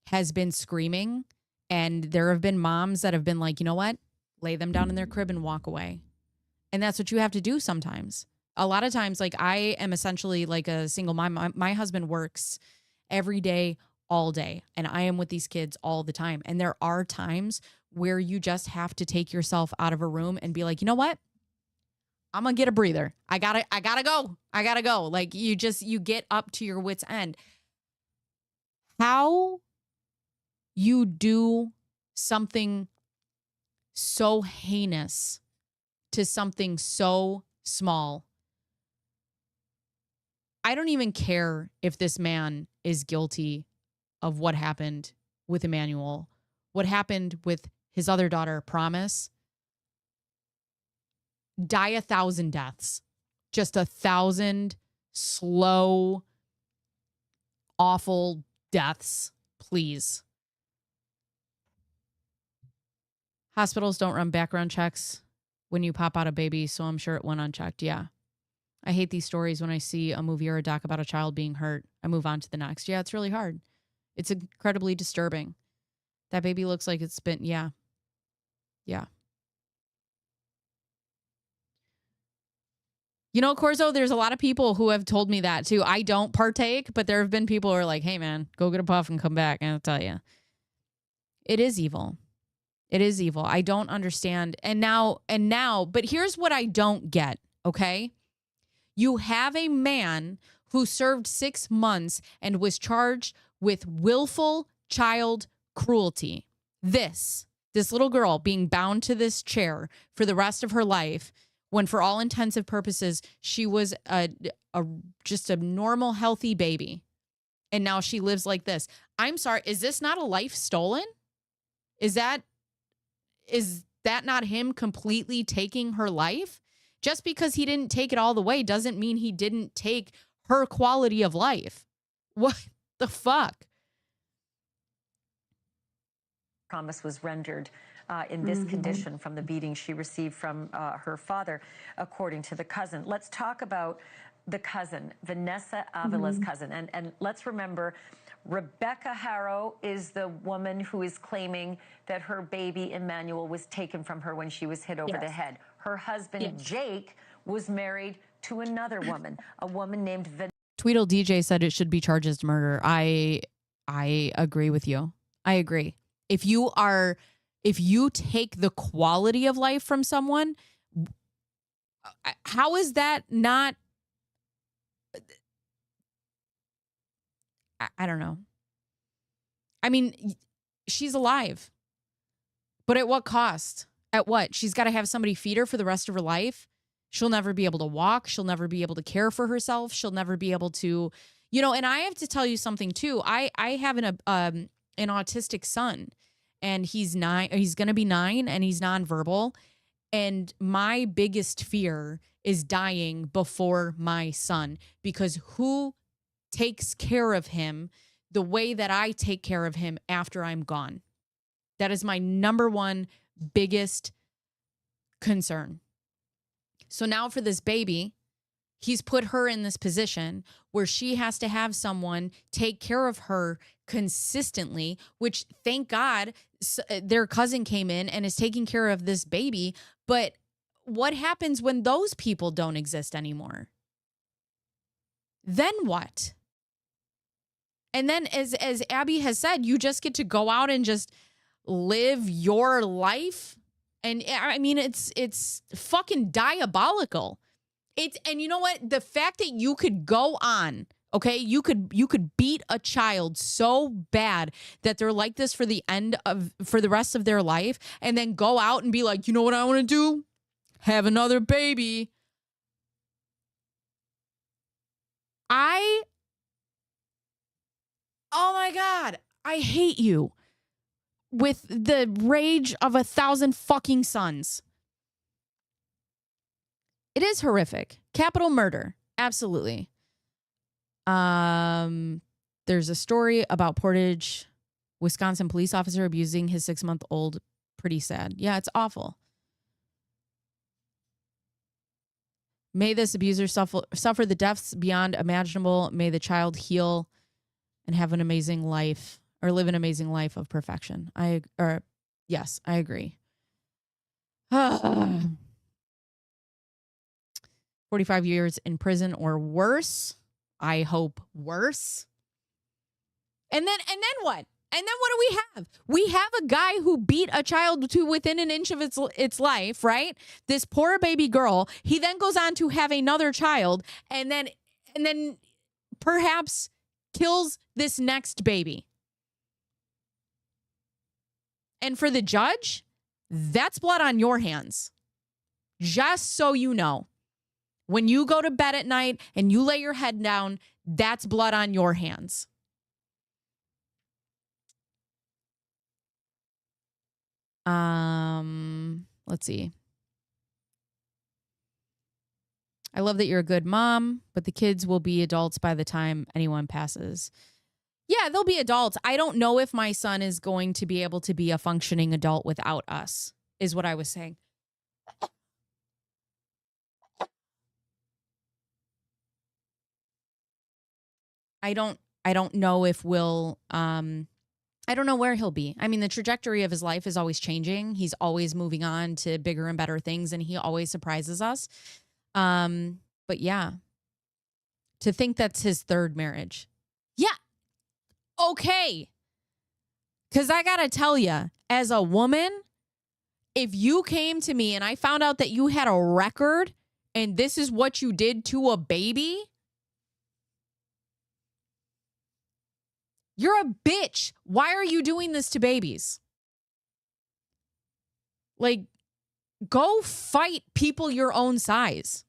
has been screaming, and there have been moms that have been like, you know what? Lay them down in their crib and walk away. And that's what you have to do sometimes. A lot of times, like, I am essentially like a single mom. My husband works every day, all day, and I am with these kids all the time. And there are times where you just have to take yourself out of a room and be like, you know what? I'm gonna get a breather. I gotta go. Like, you get up to your wit's end. How you do something so heinous to something so small. I don't even care if this man is guilty of what happened with Emmanuel, what happened with his other daughter, Promise. Die 1,000 deaths. Just 1,000 slow, awful deaths, please. Hospitals don't run background checks when you pop out a baby, so I'm sure it went unchecked. Yeah. I hate these stories when I see a movie or a doc about a child being hurt. I move on to the next. Yeah, it's really hard. It's incredibly disturbing. That baby looks like it's been, yeah. You know, Corzo, there's a lot of people who have told me that too. I don't partake, but there have been people who are like, hey man, go get a puff and come back. And I'll tell you, it is evil. It is evil. I don't understand. And now, but here's what I don't get, okay? You have a man who served 6 months and was charged with willful child cruelty. This little girl being bound to this chair for the rest of her life, when for all intensive purposes, she was just a normal, healthy baby. And now she lives like this. I'm sorry, is this not a life stolen? Is that not him completely taking her life? Just because he didn't take it all the way doesn't mean he didn't take her quality of life. What the fuck? Promise was rendered in this condition from the beating she received from her father, according to the cousin. Let's talk about the cousin, Vanessa Avila's cousin. And let's remember, Rebecca Harrow is the woman who is claiming that her baby Emmanuel was taken from her when she was hit over the head. Her husband, Jake, was married to another woman, a woman named Tweedle DJ said it should be charged as murder. I agree with you. I agree. If you take the quality of life from someone, how is that not? I don't know. I mean, she's alive, but at what cost? At what? She's got to have somebody feed her for the rest of her life. She'll never be able to walk. She'll never be able to care for herself. She'll never be able to, and I have to tell you something too. I have an autistic son, and he's 9. He's going to be 9, and he's nonverbal. And my biggest fear is dying before my son, because who takes care of him the way that I take care of him after I'm gone? That is my number one biggest concern. So now for this baby, he's put her in this position where she has to have someone take care of her consistently, which thank God their cousin came in and is taking care of this baby. But what happens when those people don't exist anymore? Then what? And then as Abby has said, you just get to go out and just live your life. And I mean, it's fucking diabolical. And you know what? The fact that you could go on, okay, you could beat a child so bad that they're like this for the rest of their life, and then go out and be like, you know what I want to do? Have another baby. Oh my God, I hate you with the rage of 1,000 fucking suns. It is horrific. Capital murder. Absolutely. There's a story about Portage, Wisconsin police officer abusing his 6-month-old. Pretty sad. Yeah, it's awful. May this abuser suffer the deaths beyond imaginable. May the child heal and have an amazing life, or live an amazing life of perfection. Yes, I agree. 45 years in prison or worse. I hope worse. And then what? And then what do we have? We have a guy who beat a child to within an inch of its life, right? This poor baby girl. He then goes on to have another child, and then perhaps kills this next baby. And for the judge, that's blood on your hands. Just so you know. When you go to bed at night and you lay your head down, that's blood on your hands. Let's see. I love that you're a good mom, but the kids will be adults by the time anyone passes. Yeah, they'll be adults. I don't know if my son is going to be able to be a functioning adult without us, is what I was saying. I don't know if we'll, I don't know where he'll be. I mean, the trajectory of his life is always changing. He's always moving on to bigger and better things, and he always surprises us. But yeah, to think that's his 3rd marriage. Yeah. Okay. Because I got to tell you, as a woman, if you came to me and I found out that you had a record and this is what you did to a baby, you're a bitch. Why are you doing this to babies? Like, go fight people your own size.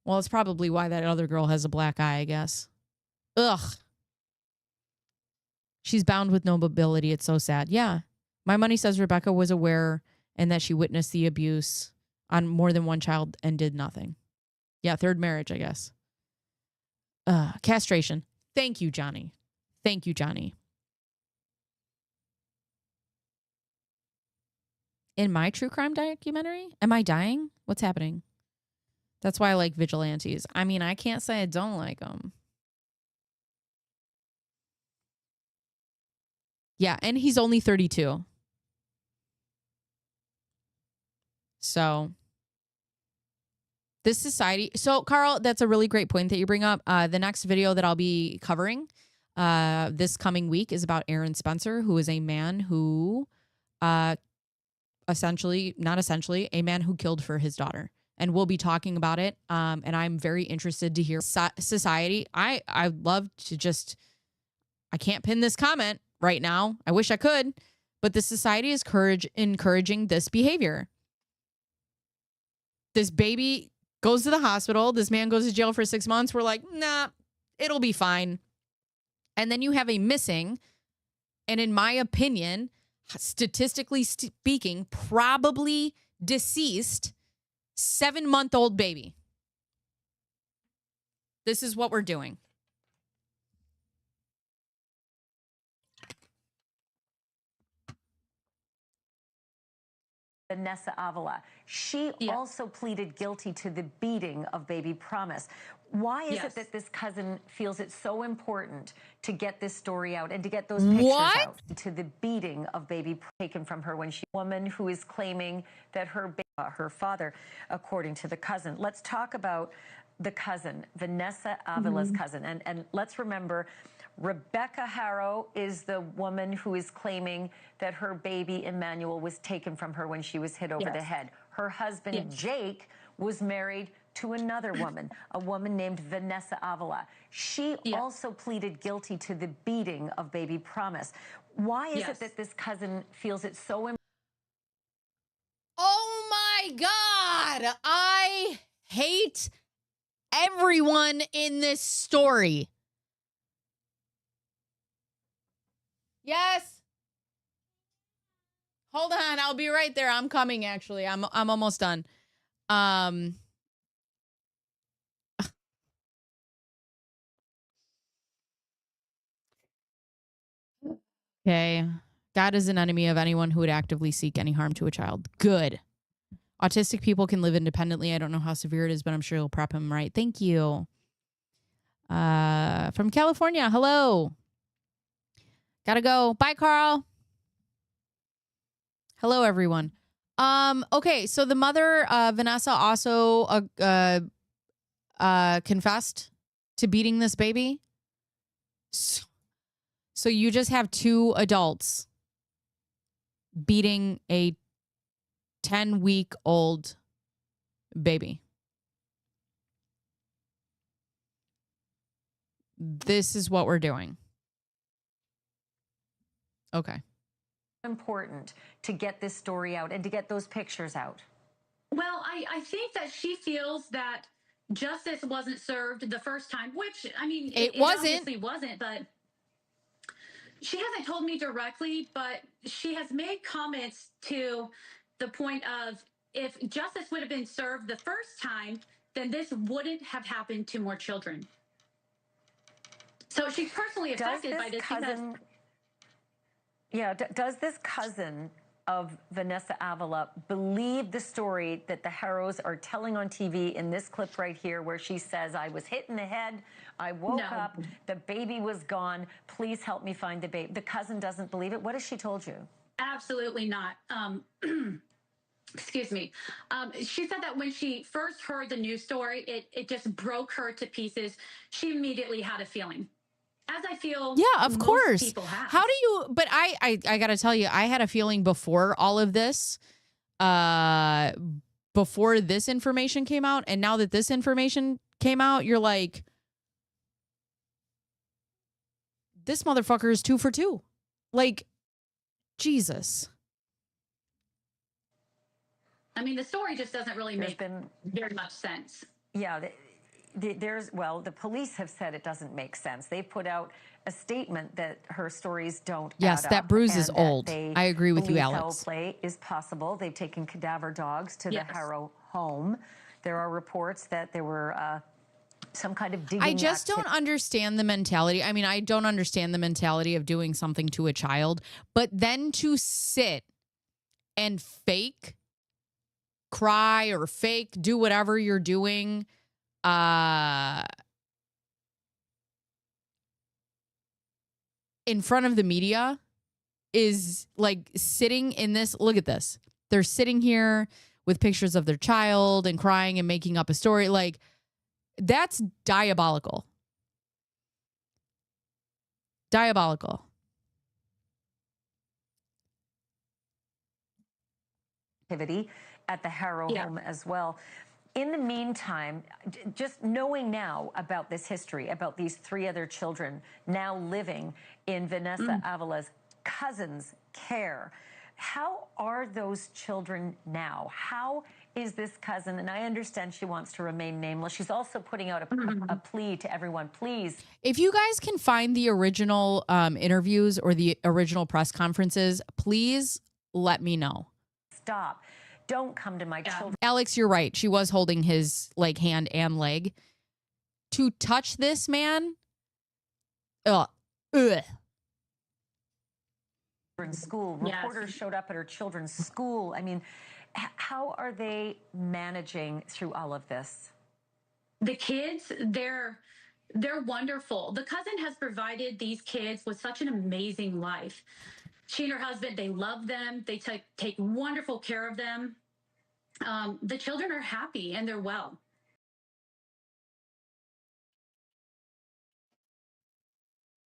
Well, it's probably why that other girl has a black eye, I guess. Ugh. She's bound with no mobility. It's so sad. Yeah. My money says Rebecca was aware and that she witnessed the abuse on more than one child and did nothing. Yeah, 3rd marriage, I guess. Castration. Thank you, Johnny. Thank you, Johnny. In my true crime documentary? Am I dying? What's happening? That's why I like vigilantes. I mean, I can't say I don't like them. Yeah, and he's only 32. So this society. So Carl, that's a really great point that you bring up. The next video that I'll be covering this coming week is about Aaron Spencer, who is a man who a man who killed for his daughter. And we'll be talking about it. And I'm very interested to hear society. I'd love to just, I can't pin this comment right now. I wish I could, but the society is encouraging this behavior. This baby goes to the hospital. This man goes to jail for 6 months. We're like, nah, it'll be fine. And then you have a missing, and in my opinion, statistically speaking, probably deceased 7-month-old baby. This is what we're doing. Vanessa Avila. She also pleaded guilty to the beating of baby Promise. Why is it that this cousin feels it's so important to get this story out and to get those pictures out? To the beating of baby taken from her when she woman who is claiming that her father, according to the cousin. Let's talk about the cousin, Vanessa Avila's cousin, and let's remember. Rebecca Harrow is the woman who is claiming that her baby Emmanuel was taken from her when she was hit over the head. Her husband Jake was married to another woman, a woman named Vanessa Avila. She also pleaded guilty to the beating of baby Promise. Why is it that this cousin feels it's so important? Oh my God. I hate everyone in this story. Yes. Hold on, I'll be right there. I'm coming actually. I'm almost done. Okay. God is an enemy of anyone who would actively seek any harm to a child. Good. Autistic people can live independently. I don't know how severe it is, but I'm sure you'll prep him right. Thank you. From California. Hello. Gotta go. Bye, Carl. Hello, everyone. Okay, so the mother, Vanessa, also confessed to beating this baby. So you just have 2 adults beating a 10-week-old baby. This is what we're doing. Okay. Important to get this story out and to get those pictures out? Well, I think that she feels that justice wasn't served the first time, which, I mean, it obviously wasn't, but she hasn't told me directly, but she has made comments to the point of if justice would have been served the first time, then this wouldn't have happened to more children. So she's personally affected by this cousin. Does this cousin of Vanessa Avila believe the story that the Harrows are telling on TV in this clip right here where she says, I was hit in the head, I woke up, the baby was gone, please help me find the baby? The cousin doesn't believe it. What has she told you? Absolutely not. Excuse me. She said that when she first heard the news story, it just broke her to pieces. She immediately had a feeling. As I feel, yeah, of course. People have. How do you? But I gotta tell you, I had a feeling before all of this, before this information came out, and now that this information came out, you're like, this motherfucker is 2 for 2. Like, Jesus. I mean, the story just doesn't really make very much sense. Yeah. The police have said it doesn't make sense. They've put out a statement that her stories don't add up. That bruise is old. I agree with you, Alex. Foul play is possible. They've taken cadaver dogs to the Harrow home. There are reports that there were some kind of digging. I just don't understand the mentality. I mean, I don't understand the mentality of doing something to a child, but then to sit and fake cry or fake do whatever you're doing in front of the media is like sitting in this. Look at this. They're sitting here with pictures of their child and crying and making up a story. Like, that's diabolical. Diabolical. At the Harrow home as well. In the meantime, just knowing now about this history, about these 3 other children now living in Vanessa Avala's cousin's care, how are those children now? How is this cousin, and I understand she wants to remain nameless, she's also putting out a plea to everyone, please. If you guys can find the original interviews or the original press conferences, please let me know. Stop. Don't come to my children. Alex, you're right. She was holding his like hand and leg. To touch this man, ugh. School. Reporters showed up at her children's school. I mean, how are they managing through all of this? The kids, they're wonderful. The cousin has provided these kids with such an amazing life. She and her husband, they love them. They take wonderful care of them. The children are happy and they're well.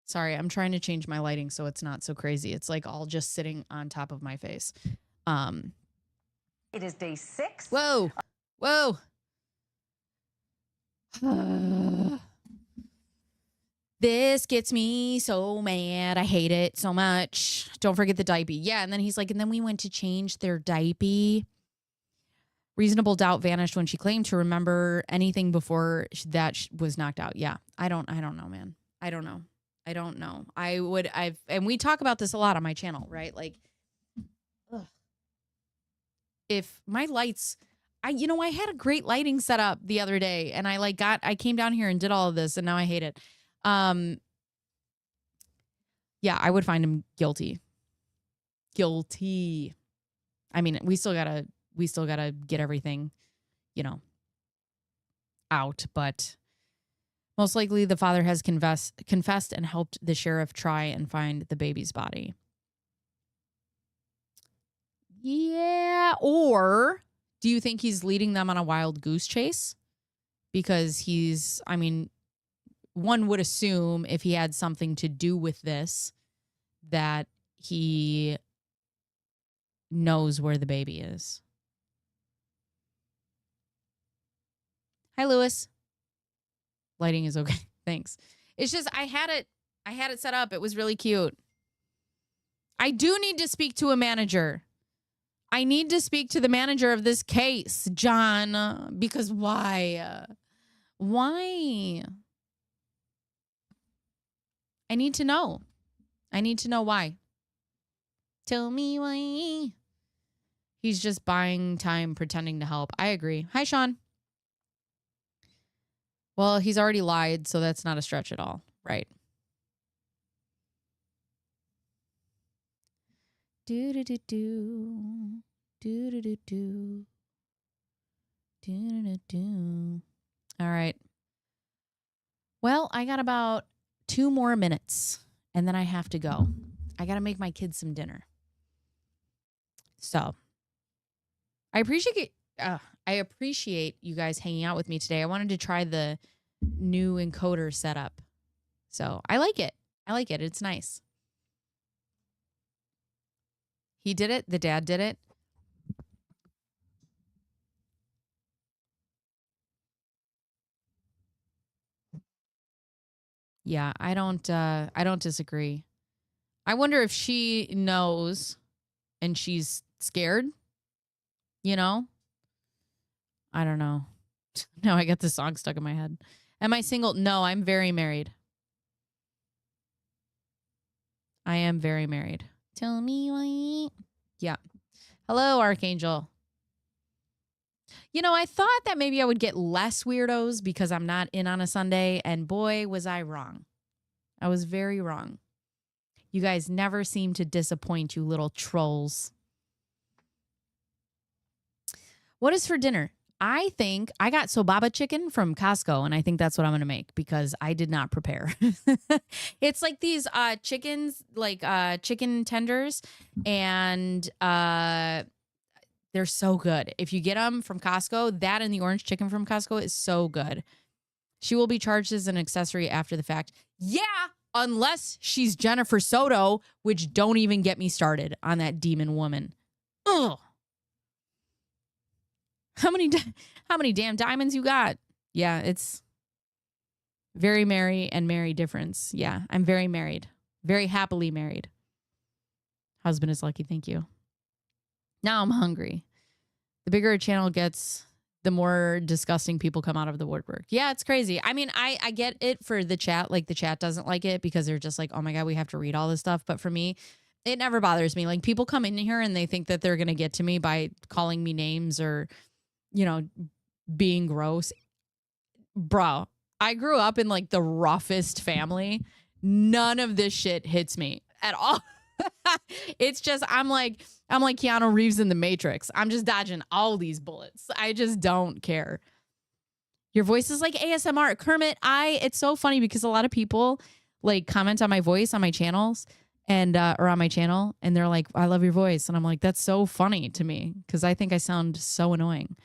Sorry, I'm trying to change my lighting so it's not so crazy. It's like all just sitting on top of my face. It is day 6. Whoa. Whoa. This gets me so mad. I hate it so much. Don't forget the diaper. Yeah, and then he's like, and then we went to change their diaper. Reasonable doubt vanished when she claimed to remember anything before that was knocked out. Yeah, I don't know, man. I don't know. And we talk about this a lot on my channel, right? Like, ugh. If my lights, I had a great lighting setup the other day, and I came down here and did all of this, and now I hate it. Yeah, I would find him guilty. Guilty. I mean, we still gotta get everything, out, but most likely the father has confessed and helped the sheriff try and find the baby's body. Yeah, or do you think he's leading them on a wild goose chase? Because one would assume if he had something to do with this, that he knows where the baby is. Hi, Lewis. Lighting is okay. Thanks. It's just I had it set up. It was really cute. I do need to speak to a manager. I need to speak to the manager of this case, John, because why? Why? I need to know. I need to know why. Tell me why. He's just buying time, pretending to help. I agree. Hi, Sean. Well, he's already lied, so that's not a stretch at all, right? Do-do-do-do. Do-do-do-do. Do-do-do-do. All right. Well, I got about 2 more minutes, and then I have to go. I got to make my kids some dinner. So, I appreciate you guys hanging out with me today. I wanted to try the new encoder setup. So, I like it. It's nice. He did it. The dad did it. Yeah, I don't disagree. I wonder if she knows and she's scared. I don't know. Now I got the song stuck in my head. Am I single? No, I'm very married. I am very married. Tell me why. Yeah. Hello, Archangel. I thought that maybe I would get less weirdos because I'm not in on a Sunday, and boy, was I wrong. I was very wrong. You guys never seem to disappoint, you little trolls. What is for dinner? I think I got sobaba chicken from Costco, and I think that's what I'm going to make because I did not prepare. It's like these chickens, like chicken tenders, and they're so good. If you get them from Costco, that and the orange chicken from Costco is so good. She will be charged as an accessory after the fact. Yeah, unless she's Jennifer Soto, which don't even get me started on that demon woman. Ugh. How many damn diamonds you got? Yeah, it's very merry and merry difference. Yeah, I'm very married. Very happily married. Husband is lucky, thank you. Now I'm hungry. The bigger a channel gets, the more disgusting people come out of the woodwork. Yeah, it's crazy. I mean, I get it for the chat. Like, the chat doesn't like it because they're just like, oh my God, we have to read all this stuff. But for me, it never bothers me. Like, people come in here and they think that they're going to get to me by calling me names or, being gross. Bro, I grew up in like the roughest family. None of this shit hits me at all. It's just, I'm like Keanu Reeves in The Matrix. I'm just dodging all these bullets. I just don't care. Your voice is like ASMR. Kermit, it's so funny because a lot of people like comment on my voice on my channels and, or on my channel, and they're like, I love your voice. And I'm like, that's so funny to me because I think I sound so annoying.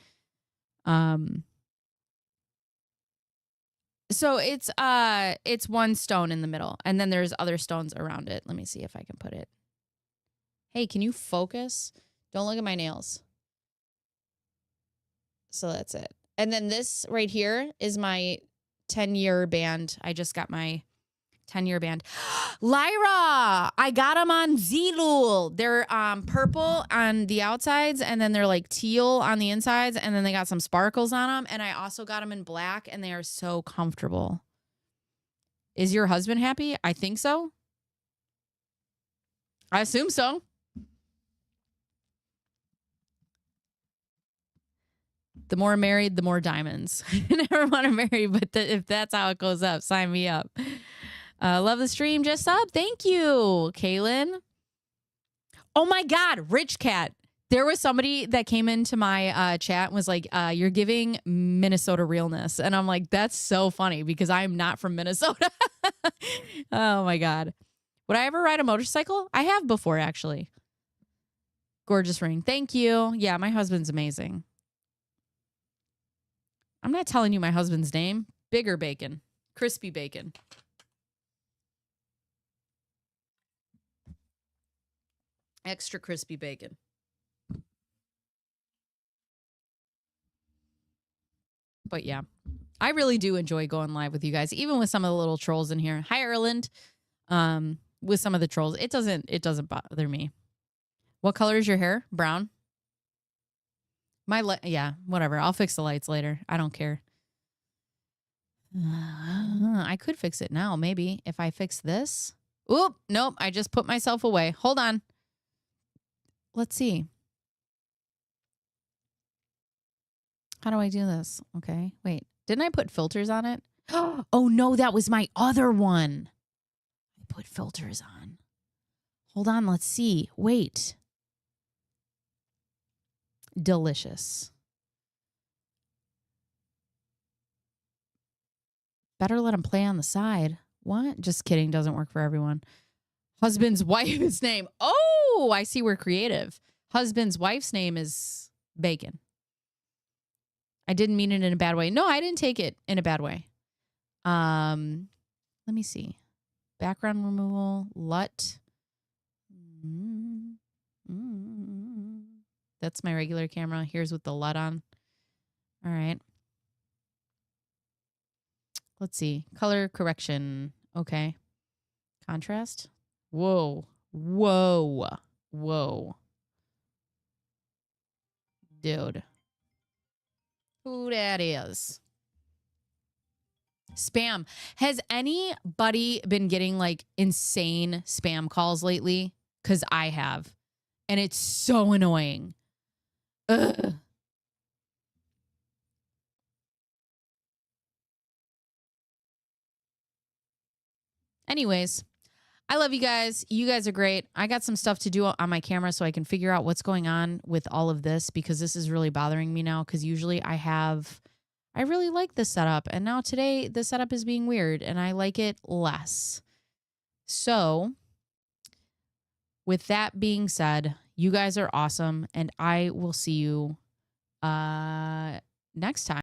So it's one stone in the middle, and then there's other stones around it. Let me see if I can put it. Hey, can you focus? Don't look at my nails. So that's it. And then this right here is my 10-year band. I just got my 10-year band. Lyra, I got them on Zilul. They're purple on the outsides, and then they're like teal on the insides, and then they got some sparkles on them. And I also got them in black, and they are so comfortable. Is your husband happy? I think so. I assume so. The more married, the more diamonds. I never want to marry, but if that's how it goes up, sign me up. Love the stream. Just up. Thank you, Kaylin. Oh my God, Rich Cat. There was somebody that came into my chat and was like, you're giving Minnesota realness. And I'm like, that's so funny because I'm not from Minnesota. Oh my God. Would I ever ride a motorcycle? I have before, actually. Gorgeous ring. Thank you. Yeah, my husband's amazing. I'm not telling you my husband's name. Bigger bacon. Crispy bacon. Extra crispy bacon. But yeah, I really do enjoy going live with you guys, even with some of the little trolls in here. Hi, Erland. With some of the trolls, it doesn't bother me. What color is your hair? Brown. Yeah, whatever. I'll fix the lights later. I don't care. I could fix it now, maybe, if I fix this. Oop, nope. I just put myself away. Hold on. Let's see. How do I do this? Okay, wait. Didn't I put filters on it? Oh, no, that was my other one. I put filters on. Hold on, let's see. Wait. Delicious. Better let him play on the side. What? Just kidding. Doesn't work for everyone. Husband's wife's name. Oh, I see we're creative. Husband's wife's name is Bacon. I didn't mean it in a bad way. No, I didn't take it in a bad way. Let me see. Background removal. LUT. That's my regular camera. Here's with the LUT on. All right. Let's see. Color correction. Okay. Contrast. Whoa. Whoa. Whoa. Dude. Who that is? Spam. Has anybody been getting like insane spam calls lately? Because I have. And it's so annoying. Ugh. Anyways, I love you guys. You guys are great. I got some stuff to do on my camera so I can figure out what's going on with all of this, because this is really bothering me now, because usually I really like this setup, and now today the setup is being weird and I like it less. So with that being said, you guys are awesome, and I will see you next time.